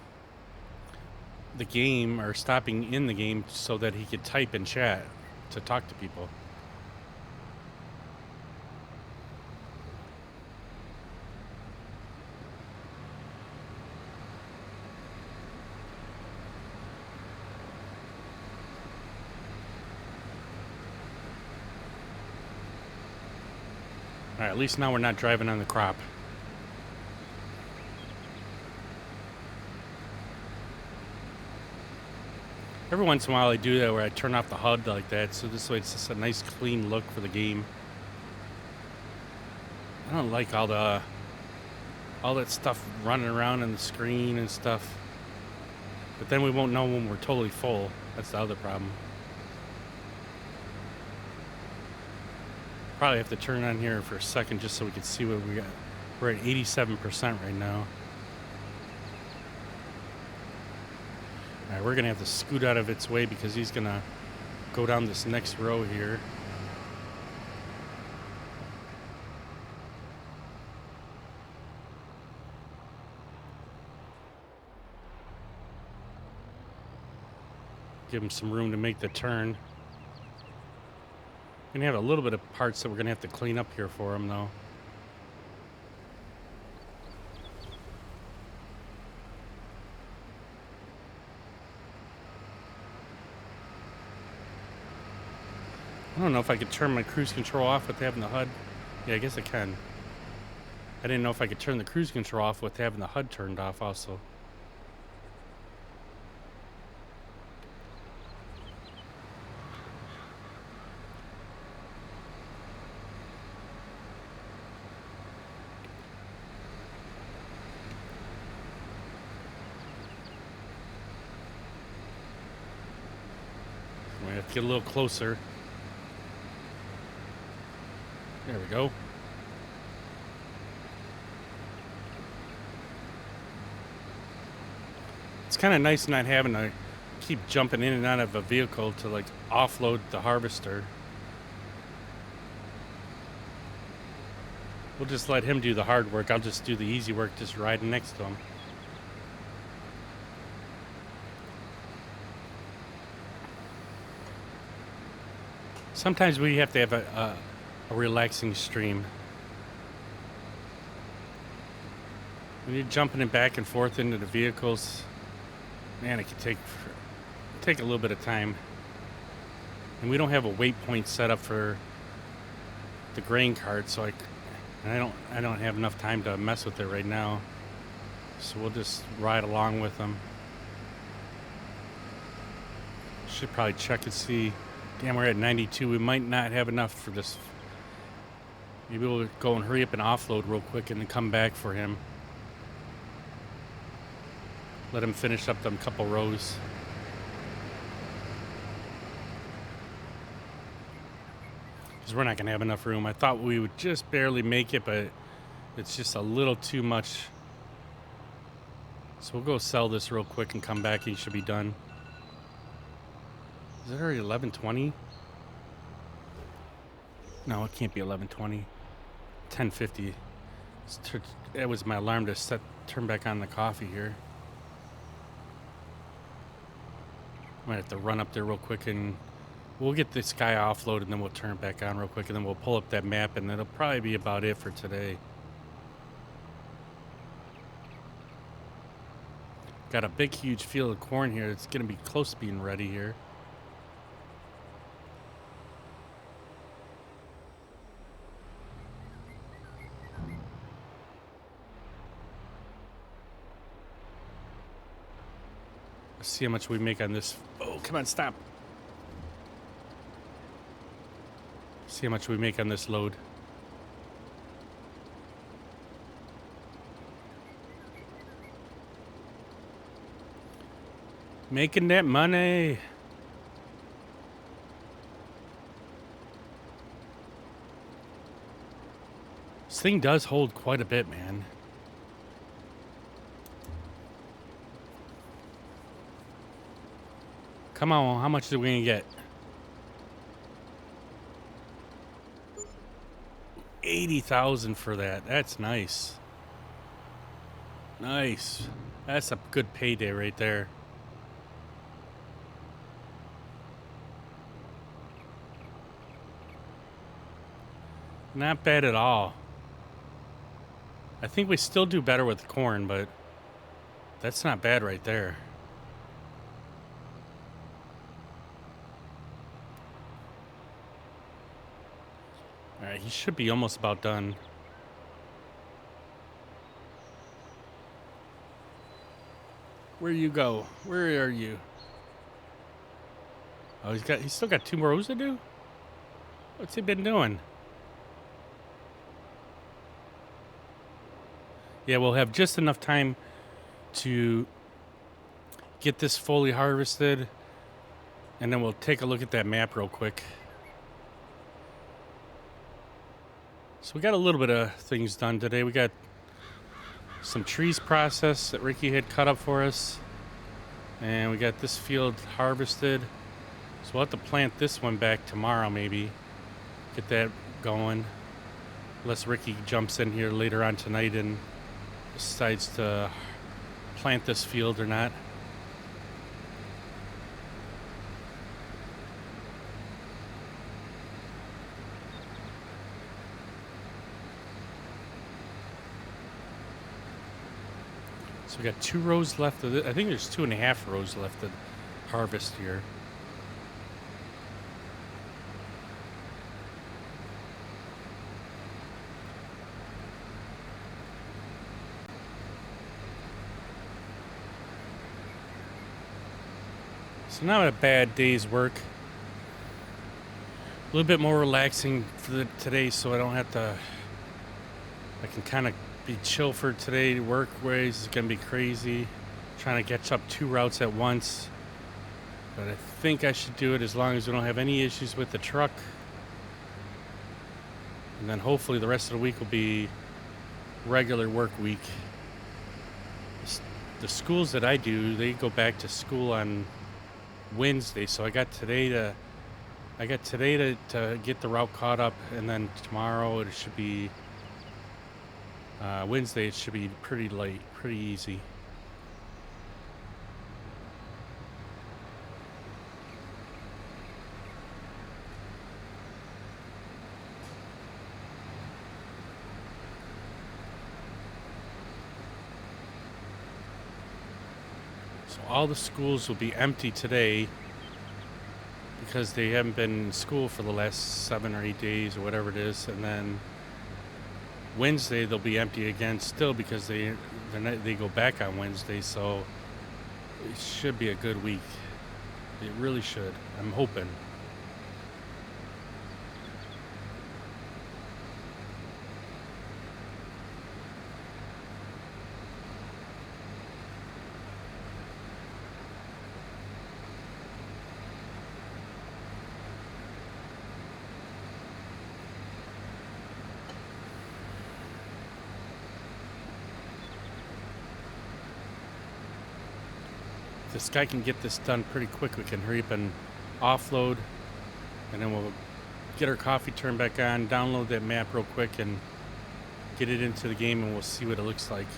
Speaker 1: game or stopping in the game so that he could type in chat to talk to people. All right, at least now we're not driving on the crop. Every once in a while I do that where I turn off the HUD like that, so this way it's just a nice clean look for the game. I don't like all that stuff running around on the screen and stuff. But then we won't know when we're totally full. That's the other problem. Probably have to turn on here for a second just so we can see what we got. We're at 87% right now. All right, we're gonna have to scoot out of its way because he's gonna go down this next row here. Give him some room to make the turn. Gonna have a little bit of parts that we're gonna have to clean up here for him, though. I don't know if I could turn my cruise control off with having the HUD. Yeah, I guess I can. I didn't know if I could turn the cruise control off with having the HUD turned off also. We have to get a little closer. There we go. It's kind of nice not having to keep jumping in and out of a vehicle to like offload the harvester. We'll just let him do the hard work. I'll just do the easy work, just riding next to him. Sometimes we have to have a relaxing stream. When you're jumping it back and forth into the vehicles, man, it can take a little bit of time. And we don't have a waypoint set up for the grain cart, so I don't have enough time to mess with it right now. So we'll just ride along with them. Should probably check and see. Damn, we're at 92. We might not have enough for this. Maybe we'll go and hurry up and offload real quick and then come back for him. Let him finish up them couple rows. Because we're not going to have enough room. I thought we would just barely make it, but it's just a little too much. So we'll go sell this real quick and come back and he should be done. Is it already 11:20? No, it can't be 11:20. 10:50. That was my alarm to turn back on the coffee here. Might have to run up there real quick and we'll get this guy offloaded and then we'll turn it back on real quick and then we'll pull up that map and that'll probably be about it for today. Got a big, huge field of corn here. It's going to be close to being ready here. Let's see how much we make on this. Oh, come on, stop. See how much we make on this load. Making that money. This thing does hold quite a bit, man. Come on, how much are we gonna get? 80,000 for that. That's nice. Nice. That's a good payday right there. Not bad at all. I think we still do better with corn, but that's not bad right there. Alright, he should be almost about done. Where you go? Where are you? Oh, he's still got 2 more rows to do? What's he been doing? Yeah, we'll have just enough time to get this fully harvested, and then we'll take a look at that map real quick. So we got a little bit of things done today. We got some trees processed that Ricky had cut up for us, and we got this field harvested. So we'll have to plant this one back tomorrow, maybe get that going, unless Ricky jumps in here later on tonight and decides to plant this field or not. So we got 2 rows left of it. I think there's 2.5 rows left to harvest here. So not a bad day's work. A little bit more relaxing for today, so I don't have to. I can kind of be chill for today. Work-wise is gonna be crazy. Trying to catch up 2 routes at once, but I think I should do it as long as we don't have any issues with the truck. And then hopefully the rest of the week will be regular work week. The schools that I do, they go back to school on Wednesday, so I got today to get the route caught up, and then tomorrow it should be Wednesday. It should be pretty light, pretty easy. So all the schools will be empty today because they haven't been in school for the last 7 or 8 days or whatever it is, and then Wednesday they'll be empty again still because they go back on Wednesday. So it should be a good week. It really should. I'm hoping. If this guy can get this done pretty quick, we can hurry up and offload, and then we'll get our coffee turned back on, download that map real quick, and get it into the game, and we'll see what it looks like.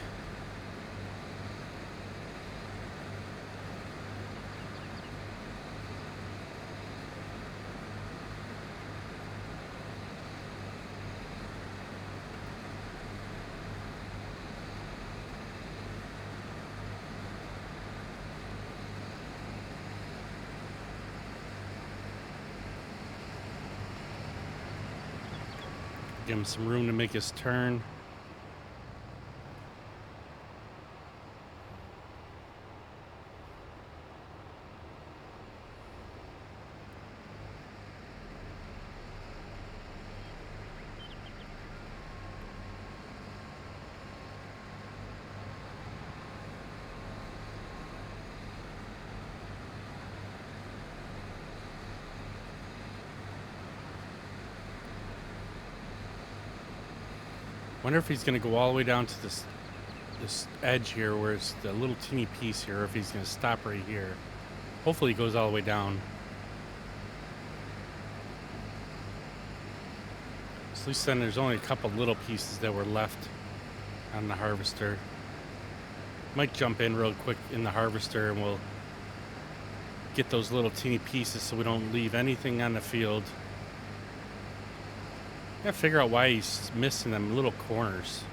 Speaker 1: Give him some room to make his turn. Wonder if he's gonna go all the way down to this edge here where it's the little teeny piece here, or if he's gonna stop right here. Hopefully he goes all the way down. So at least then there's only a couple little pieces that were left on the harvester. Might jump in real quick in the harvester and we'll get those little teeny pieces so we don't leave anything on the field. I gotta figure out why he's missing them little corners.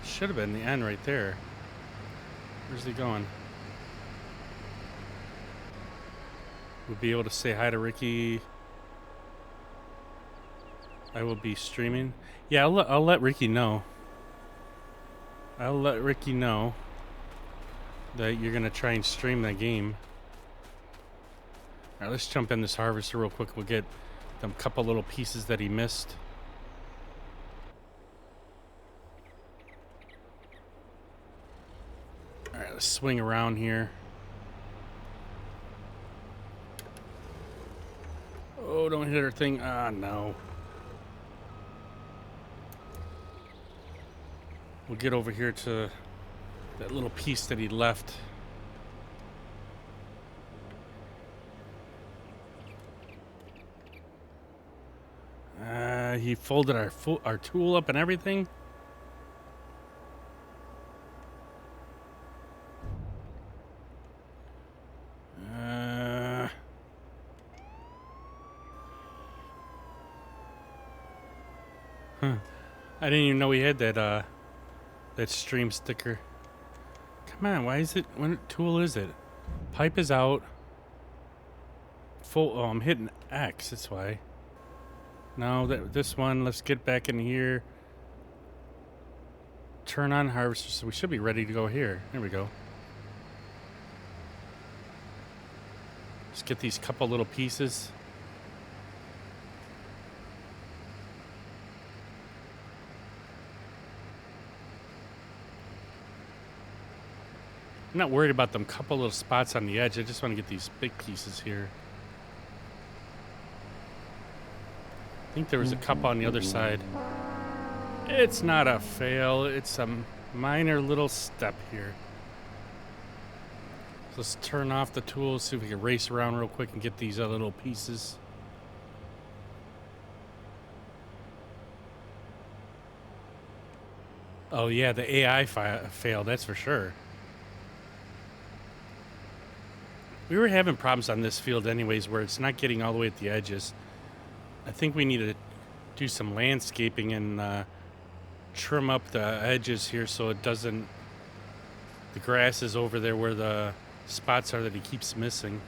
Speaker 1: Should have been the end right there. Where's he going? We'll be able to say hi to Ricky. I will be streaming. Yeah, I'll let Ricky know. I'll let Ricky know that you're gonna try and stream that game. Alright, let's jump in this harvester real quick. We'll get them couple little pieces that he missed. Alright, let's swing around here. Oh, don't hit our thing. Ah, no. We'll get over here to that little piece that he left. He folded our tool up and everything. I didn't even know we had that stream sticker. Come on, why is it? What tool is it? Pipe is out. Full. Oh, I'm hitting X. That's why. No, this one. Let's get back in here. turn on harvester, so we should be ready to go here. There we go. Just get these couple little pieces. I'm not worried about them couple little spots on the edge. I just want to get these big pieces here. I think there was a couple on the other side. It's not a fail. It's a minor little step here. So let's turn off the tools, see if we can race around real quick and get these other little pieces. Oh yeah, the AI failed, that's for sure. We were having problems on this field anyways where it's not getting all the way at the edges. I think we need to do some landscaping and trim up the edges here so it doesn't... The grass is over there where the spots are that he keeps missing.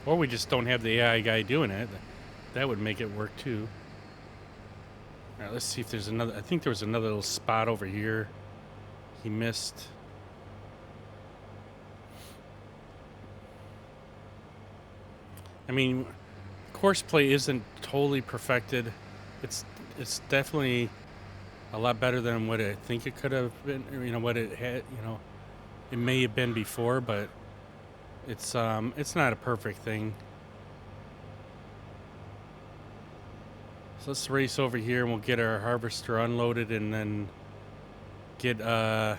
Speaker 1: Or we just don't have the AI guy doing it. That would make it work too. All right, let's see if there's another... I think there was another little spot over here he missed. I mean, course play isn't totally perfected. It's definitely a lot better than what I think it could have been. You know, what it had. You know, it may have been before, but it's not a perfect thing. So let's race over here and we'll get our harvester unloaded and then get it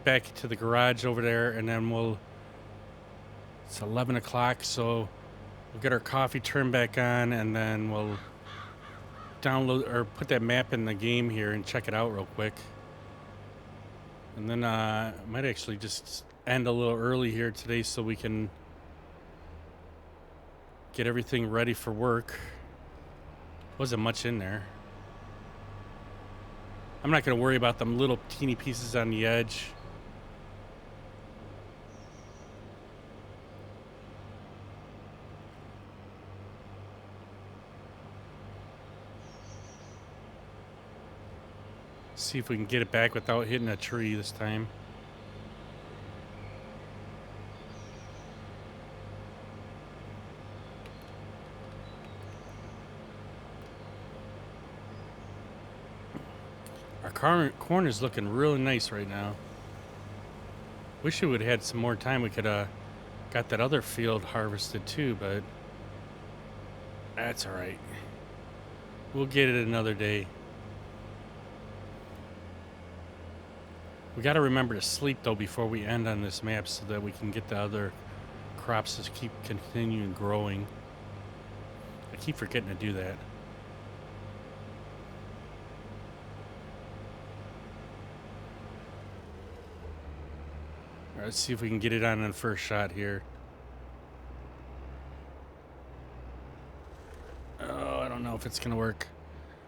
Speaker 1: back to the garage over there, and then it's 11 o'clock, so we'll get our coffee turned back on, and then we'll download or put that map in the game here and check it out real quick. And then I might actually just end a little early here today so we can get everything ready for work. Wasn't much in there. I'm not going to worry about them little teeny pieces on the edge. See if we can get it back without hitting a tree this time. Our corn is looking really nice right now. Wish we would have had some more time. We could got that other field harvested too, but that's all right. We'll get it another day. We got to remember to sleep though before we end on this map so that we can get the other crops to keep continuing growing. I keep forgetting to do that. All right, let's see if we can get it on the first shot here. Oh, I don't know if it's gonna work.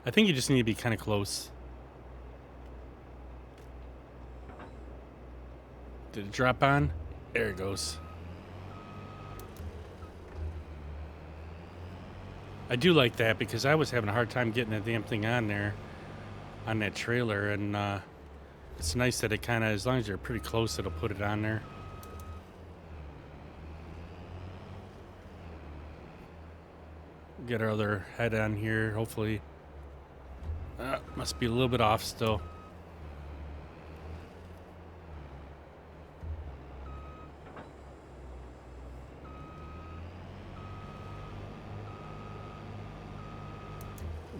Speaker 1: I think you just need to be kind of close. Did it drop on? There it goes. I do like that because I was having a hard time getting the damn thing on there, on that trailer, and it's nice that it kind of, as long as you're pretty close, it'll put it on there. Get our other head on here, hopefully. Must be a little bit off still.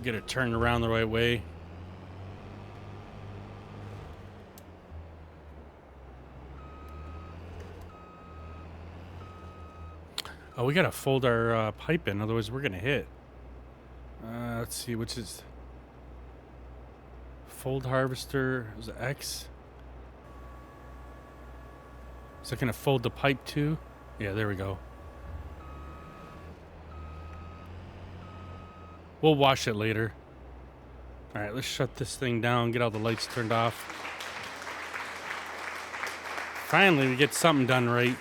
Speaker 1: Get it turned around the right way. Oh, we gotta fold our pipe in, otherwise we're gonna hit. Let's see, which is fold harvester. Is it X? Is it gonna fold the pipe too? Yeah, there we go. We'll wash it later. All right, let's shut this thing down, get all the lights turned off. Finally, we get something done right.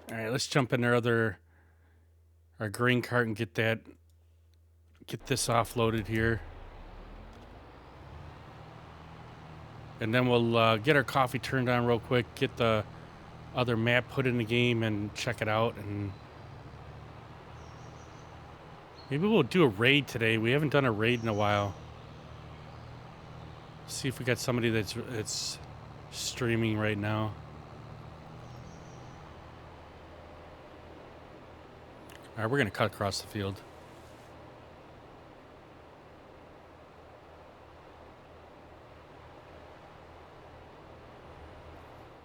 Speaker 1: All right, let's jump in our grain cart and get that Get this offloaded here. And then we'll get our coffee turned on real quick, get the other map put in the game and check it out. And maybe we'll do a raid today. We haven't done a raid in a while. See if we got somebody that's streaming right now. All right, we're going to cut across the field.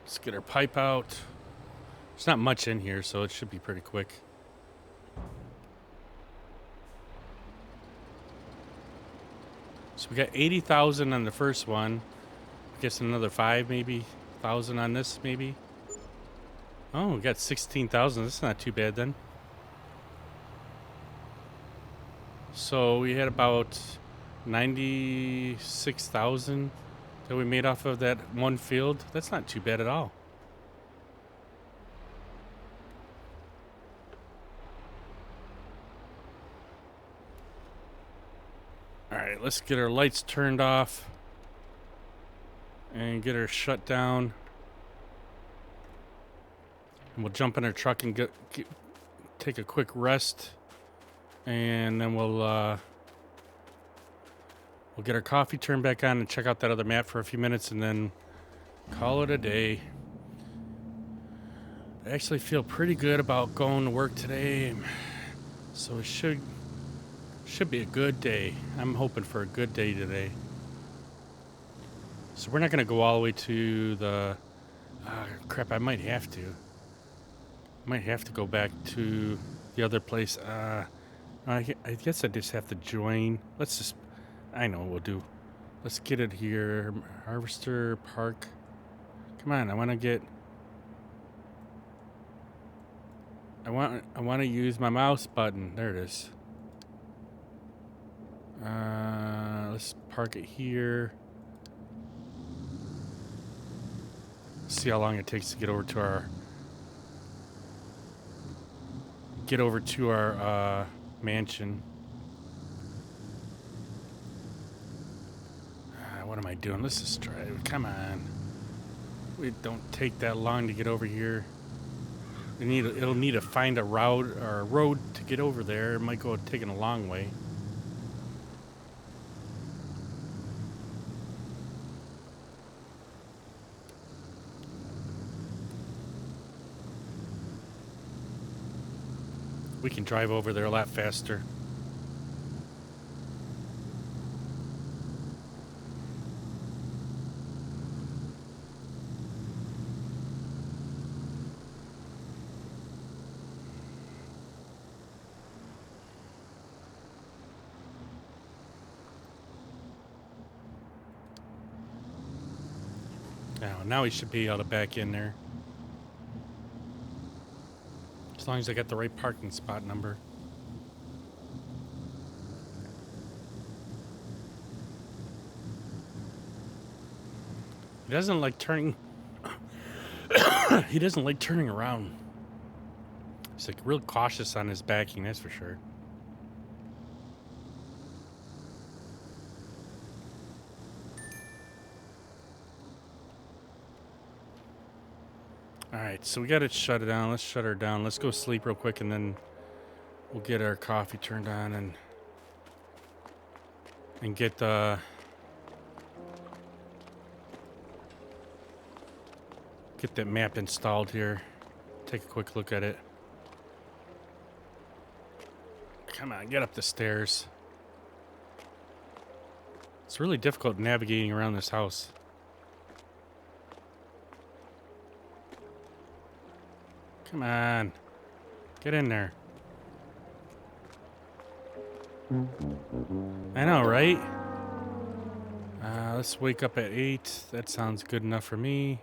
Speaker 1: Let's get our pipe out. There's not much in here, so it should be pretty quick. So we got 80,000 on the first one. I guess another 5,000 on this, maybe. Oh, we got 16,000. That's not too bad then. So we had about 96,000 that we made off of that one field. That's not too bad at all. All right, let's get our lights turned off and get her shut down. And we'll jump in our truck and take a quick rest. And then we'll get our coffee turned back on and check out that other map for a few minutes and then call it a day. I actually feel pretty good about going to work today. So it should be a good day. I'm hoping for a good day today. So we're not going to go all the way to the... crap, I might have to. Go back to the other place. I guess I just have to join. I know what we'll do. Let's get it here. Harvester Park. Come on, I want to use my mouse button. There it is. Let's park it here. See how long it takes to get over to our mansion. What am I doing? Let's just try it. Come on. We don't take that long to get over here. It'll need to find a route or a road to get over there. It might go taking a long way. We can drive over there a lot faster. Now he should be able to back in there. As long as I got the right parking spot number. He doesn't like turning... he doesn't like turning around. He's like real cautious on his backing, that's for sure. Alright, so we gotta shut it down. Let's shut her down. Let's go sleep real quick and then we'll get our coffee turned on and get that map installed here. Take a quick look at it. Come on, get up the stairs. It's really difficult navigating around this house. Come on. Get in there. I know, right? Let's wake up at 8. That sounds good enough for me.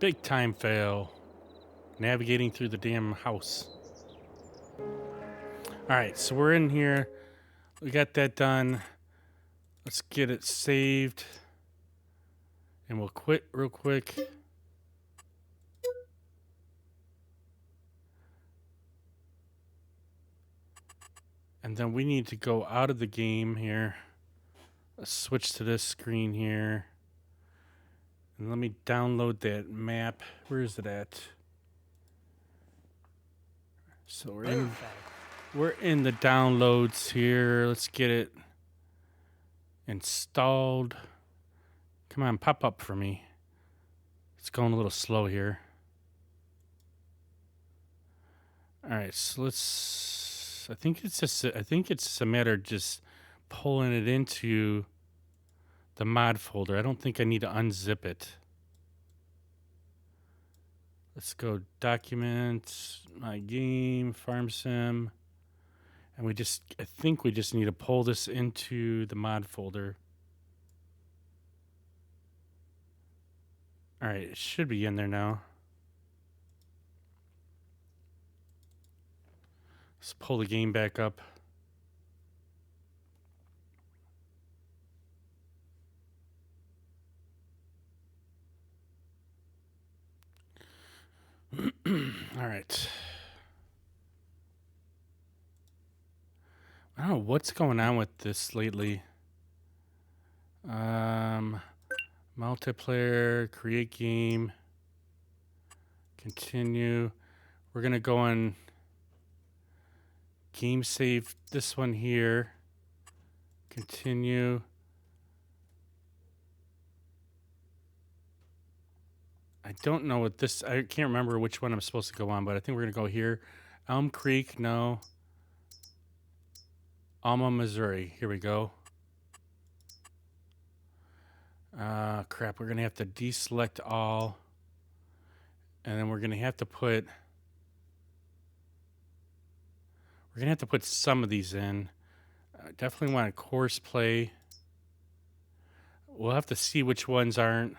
Speaker 1: Big time fail. Navigating through the damn house. Alright, so we're in here. We got that done. Let's get it saved. And we'll quit real quick. And then we need to go out of the game here. Let's switch to this screen here. And let me download that map. Where is it at? So we're in the downloads here. Let's get it installed. Come on, pop up for me. It's going a little slow here. All right, so let's. I think it's just a matter of just pulling it into the mod folder. I don't think I need to unzip it. Let's go documents, my game, farm sim. And I think we just need to pull this into the mod folder. All right, it should be in there now. Let's pull the game back up. All right. I don't know what's going on with this lately. Multiplayer, create game, continue. We're going to go on game save this one here. Continue. I don't know what this, I can't remember which one I'm supposed to go on, but I think we're going to go here. Elm Creek, no. Alma, Missouri. Here we go. Crap, we're going to have to deselect all. And then we're going to have to put some of these in. Definitely want a course play. We'll have to see which ones aren't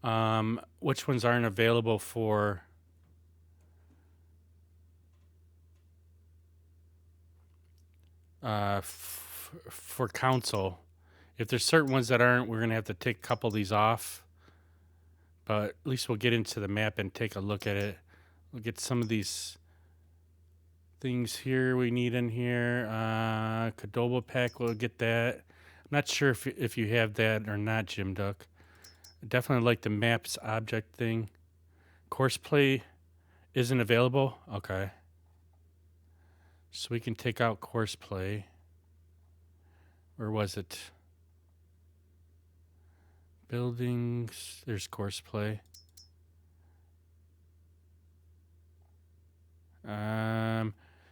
Speaker 1: available for for council. If there's certain ones that aren't, we're gonna have to take a couple of these off. But at least we'll get into the map and take a look at it. We'll get some of these things here we need in here. Cadoba pack, we'll get that. I'm not sure if you have that or not, Jim Duck. I definitely like the maps object thing. Course play isn't available. Okay. So we can take out course play. Where was it? Buildings. There's course play.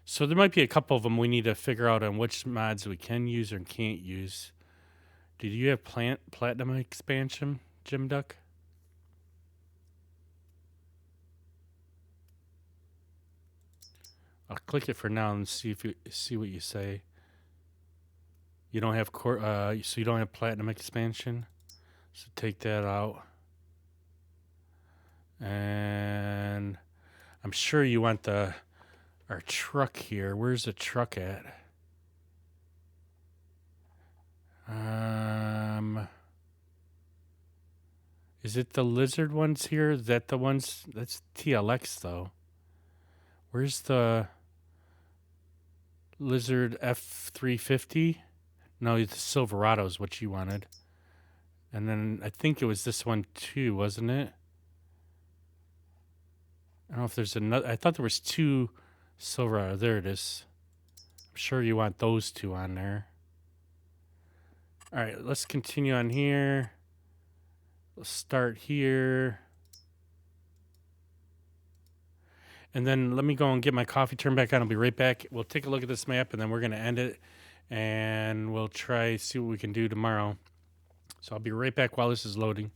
Speaker 1: So there might be a couple of them we need to figure out on which mods we can use or can't use. Did you have platinum expansion, Jim Duck? I'll click it for now and see what you say. You don't have so you don't have platinum expansion. So take that out. And I'm sure you want our truck here. Where's the truck at? Is it the lizard ones here? Is that the ones? That's TLX though. Where's the lizard F350? No, the Silverado is what you wanted. And then I think it was this one too, wasn't it? I don't know if there's another. I thought there was two Silverado. There it is. I'm sure you want those two on there. All right, let's continue on here. Let's start here. And then let me go and get my coffee turned back on. I'll be right back. We'll take a look at this map, and then we're going to end it. And we'll see what we can do tomorrow. So I'll be right back while this is loading.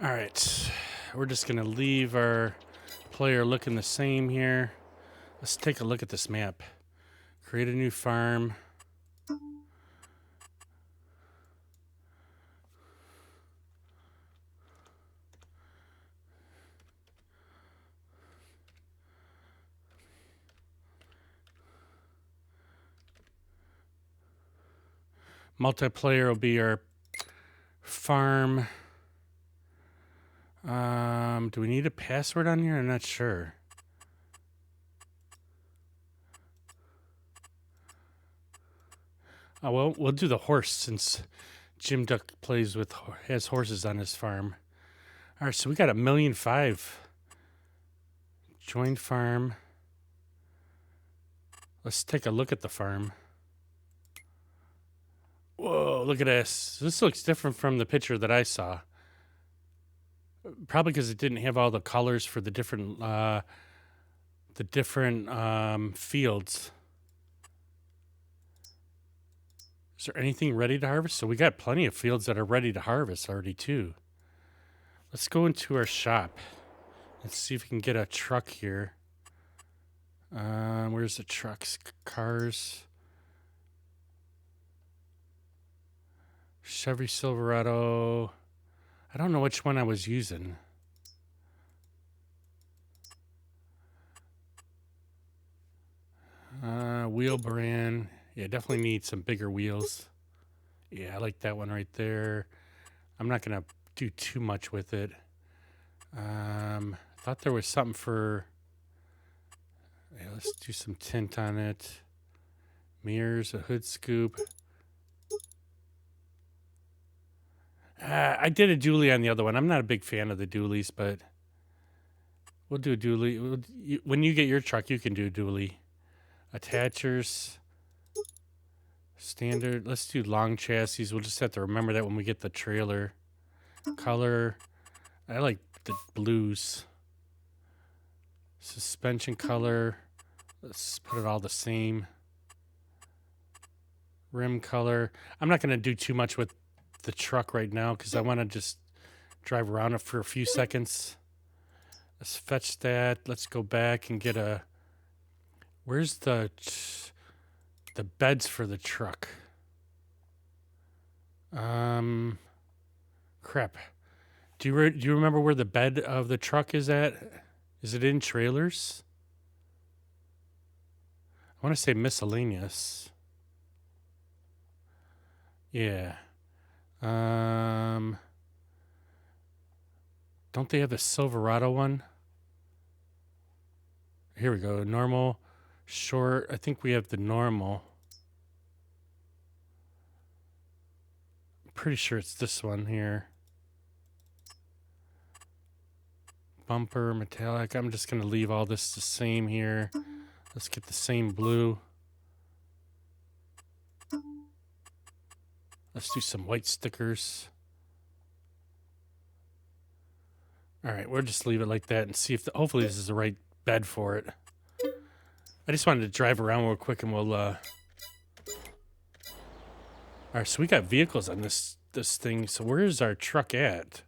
Speaker 1: All right, we're just gonna leave our player looking the same here. Let's take a look at this map. Create a new farm. Multiplayer will be our farm. Do we need a password on here? I'm not sure. Oh, well, we'll do the horse since Jim Duck has horses on his farm. All right, so we got 1.5 million. Join farm. Let's take a look at the farm. Whoa, look at this. This looks different from the picture that I saw. Probably because it didn't have all the colors for the different fields. Is there anything ready to harvest? So we got plenty of fields that are ready to harvest already too. Let's go into our shop. Let's see if we can get a truck here. Where's the trucks? Cars. Chevy Silverado. I don't know which one I was using. Wheel brand. Yeah, definitely need some bigger wheels. Yeah, I like that one right there. I'm not going to do too much with it. Thought there was something for... Yeah, let's do some tint on it. Mirrors, a hood scoop. I did a dually on the other one. I'm not a big fan of the dualies, but we'll do a dually. When you get your truck, you can do a dually. Attachers. Standard. Let's do long chassis. We'll just have to remember that when we get the trailer. Color. I like the blues. Suspension color. Let's put it all the same. Rim color. I'm not going to do too much with the truck right now because I want to just drive around it for a few seconds. Let's fetch that. Let's go back and get a... Where's the beds for the truck? Crap. Do you remember where the bed of the truck is at? Is it in trailers? I want to say miscellaneous. Yeah. Don't they have the Silverado one? Here we go. Normal, short. I think we have the normal. I'm pretty sure it's this one here. Bumper, metallic. I'm just going to leave all this the same here. Let's get the same blue. Let's do some white stickers. All right, we'll just leave it like that and see if hopefully this is the right bed for it. I just wanted to drive around real quick and we'll all right, so we got vehicles on this thing. So where is our truck at?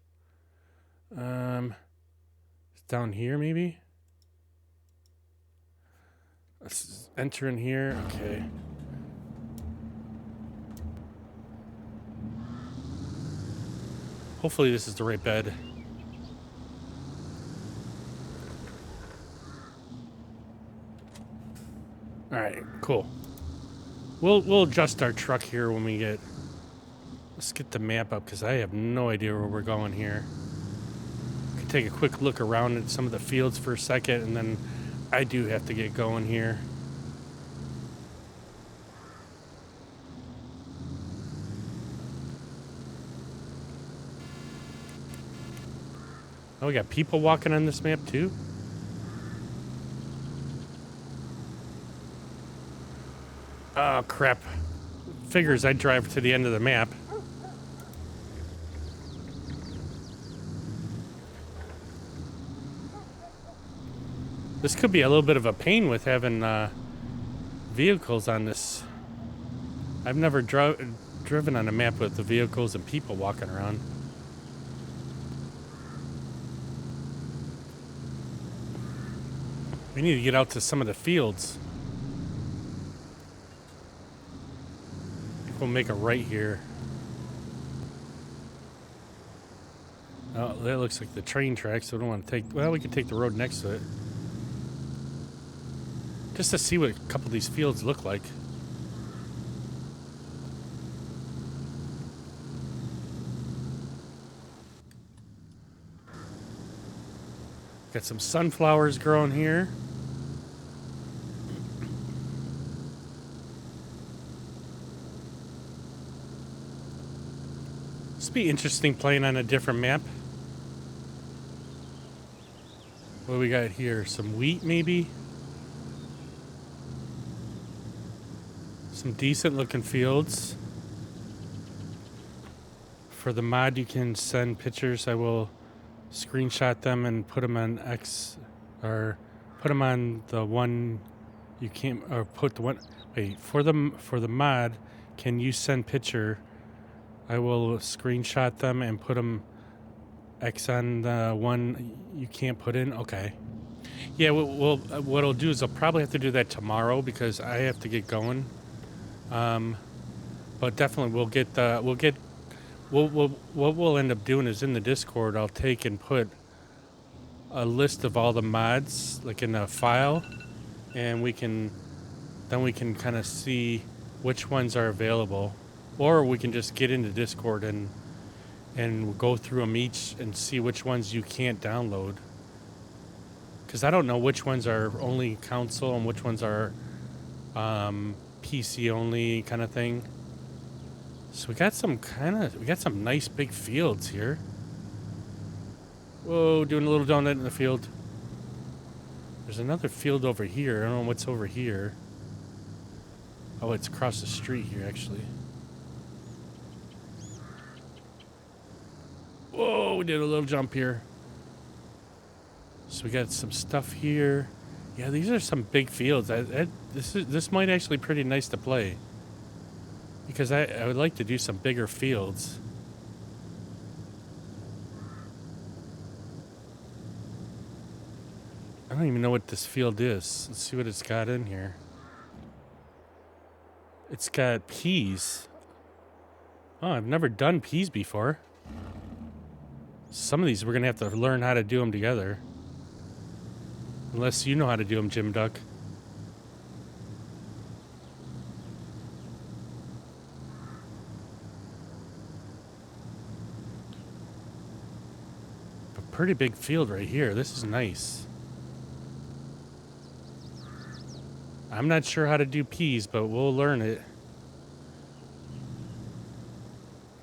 Speaker 1: It's down here maybe. Let's enter in here. Okay. Hopefully this is the right bed. All right, cool. We'll adjust our truck here when we get... Let's get the map up because I have no idea where we're going here. We can take a quick look around at some of the fields for a second, and then I do have to get going here. Oh, we got people walking on this map too? Oh, crap. Figures I'd drive to the end of the map. This could be a little bit of a pain with having vehicles on this. I've never driven on a map with the vehicles and people walking around. We need to get out to some of the fields. I think we'll make a right here. Oh, that looks like the train tracks, so we don't want to take... Well, we can take the road next to it. Just to see what a couple of these fields look like. Got some sunflowers growing here. This would be interesting playing on a different map. What do we got here? Some wheat, maybe? Some decent looking fields. For the mod, you can send pictures. I will screenshot them and put them on X, or put them on the one you can't, or put the one. Wait, for the mod, can you send picture? I will screenshot them and put them X on the one you can't put in. Okay. Yeah. Well, what I'll do is I'll probably have to do that tomorrow because I have to get going. But definitely what we'll end up doing is in the Discord, I'll take and put a list of all the mods like in a file, and we can kind of see which ones are available, or we can just get into Discord and go through them each and see which ones you can't download. Because I don't know which ones are only console and which ones are PC only kind of thing. So we got some nice big fields here. Whoa, doing a little donut in the field. There's another field over here. I don't know what's over here. Oh, it's across the street here, actually. Whoa, we did a little jump here. So we got some stuff here. Yeah, these are some big fields. This might actually be pretty nice to play. Because I would like to do some bigger fields. I don't even know what this field is. Let's see what it's got in here. It's got peas. Oh, I've never done peas before. Some of these we're going to have to learn how to do them together. Unless you know how to do them, Jim Duck. A pretty big field right here. This is nice. I'm not sure how to do peas, but we'll learn it.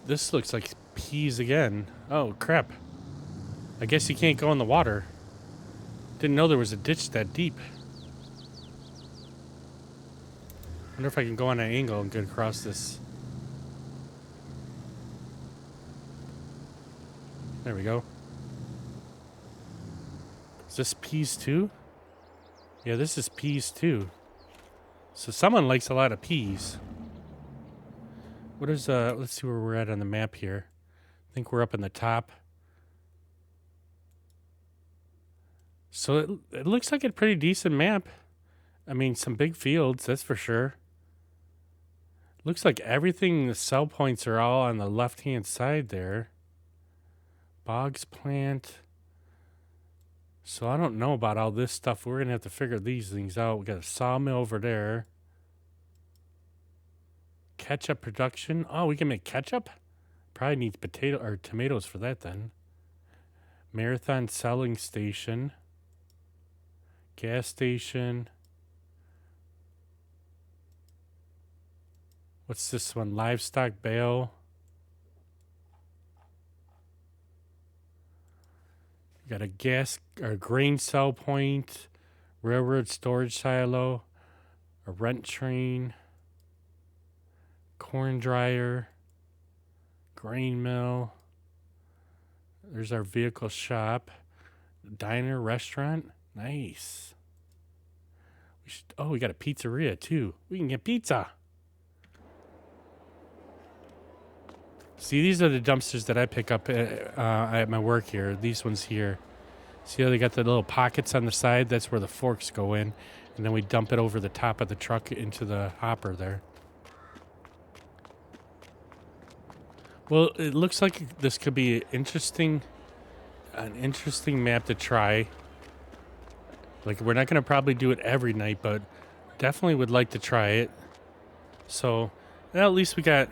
Speaker 1: This looks like peas again. Oh, crap. I guess you can't go in the water. Didn't know there was a ditch that deep. Wonder if I can go on an angle and get across this. There we go. Is this peas too? Yeah, this is peas too. So someone likes a lot of peas. What is, let's see where we're at on the map here. I think we're up in the top. So it looks like a pretty decent map. I mean, some big fields, that's for sure. Looks like everything, the sell points are all on the left-hand side there. Boggs plant. So I don't know about all this stuff. We're going to have to figure these things out. We got a sawmill over there. Ketchup production. Oh, we can make ketchup? Probably needs potato or tomatoes for that then. Marathon selling station. Gas station. What's this one? Livestock bale. You got a gas or grain sell point, railroad storage silo, a rent train, corn dryer, grain mill. There's our vehicle shop, diner, restaurant. Nice. We got a pizzeria too. We can get pizza. See, these are the dumpsters that I pick up at my work here. These ones here. See how they got the little pockets on the side? That's where the forks go in. And then we dump it over the top of the truck into the hopper there. Well, it looks like this could be an interesting map to try. Like, we're not going to probably do it every night, but definitely would like to try it. So, well, at least we got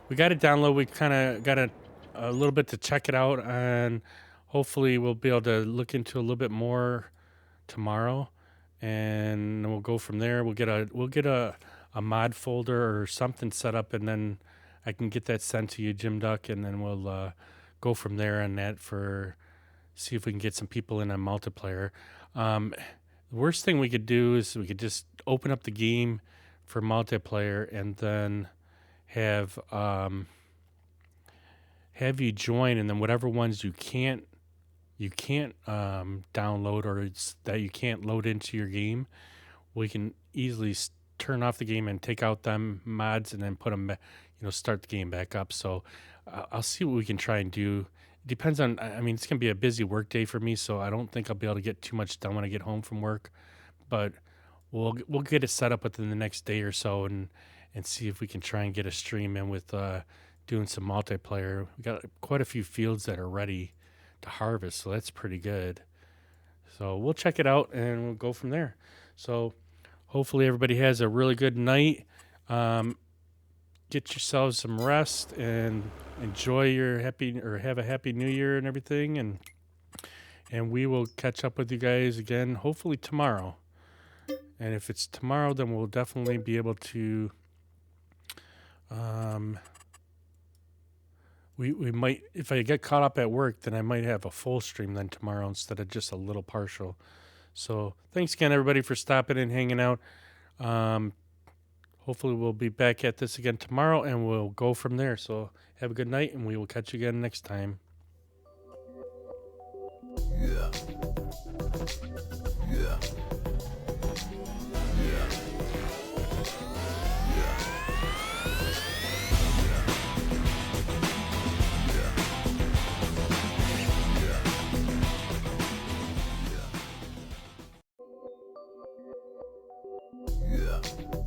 Speaker 1: it downloaded. We kind of got a little bit to check it out, and hopefully we'll be able to look into a little bit more tomorrow, and we'll go from there. We'll get a mod folder or something set up, and then I can get that sent to you, Jim Duck, and then we'll go from there on that for see if we can get some people in on multiplayer. The worst thing we could do is we could just open up the game for multiplayer and then have you join, and then whatever ones you can't download or that you can't load into your game, we can easily turn off the game and take out them mods and then put them start the game back up. So I'll see what we can try and do. It depends on, I mean, it's gonna be a busy work day for me, so I don't think I'll be able to get too much done when I get home from work, but we'll get it set up within the next day or so and see if we can try and get a stream in with doing some multiplayer. We got quite a few fields that are ready to harvest, so that's pretty good. So we'll check it out and we'll go from there. So hopefully everybody has a really good night. Get yourselves some rest and enjoy your have a happy new year and everything, and we will catch up with you guys again hopefully tomorrow. And if it's tomorrow, then we'll definitely be able to we might, if I get caught up at work, then I might have a full stream then tomorrow instead of just a little partial. So thanks again, everybody, for stopping and hanging out. Hopefully we'll be back at this again tomorrow, and we'll go from there. So have a good night, and we will catch you again next time.
Speaker 2: Yeah. Yeah. Yeah.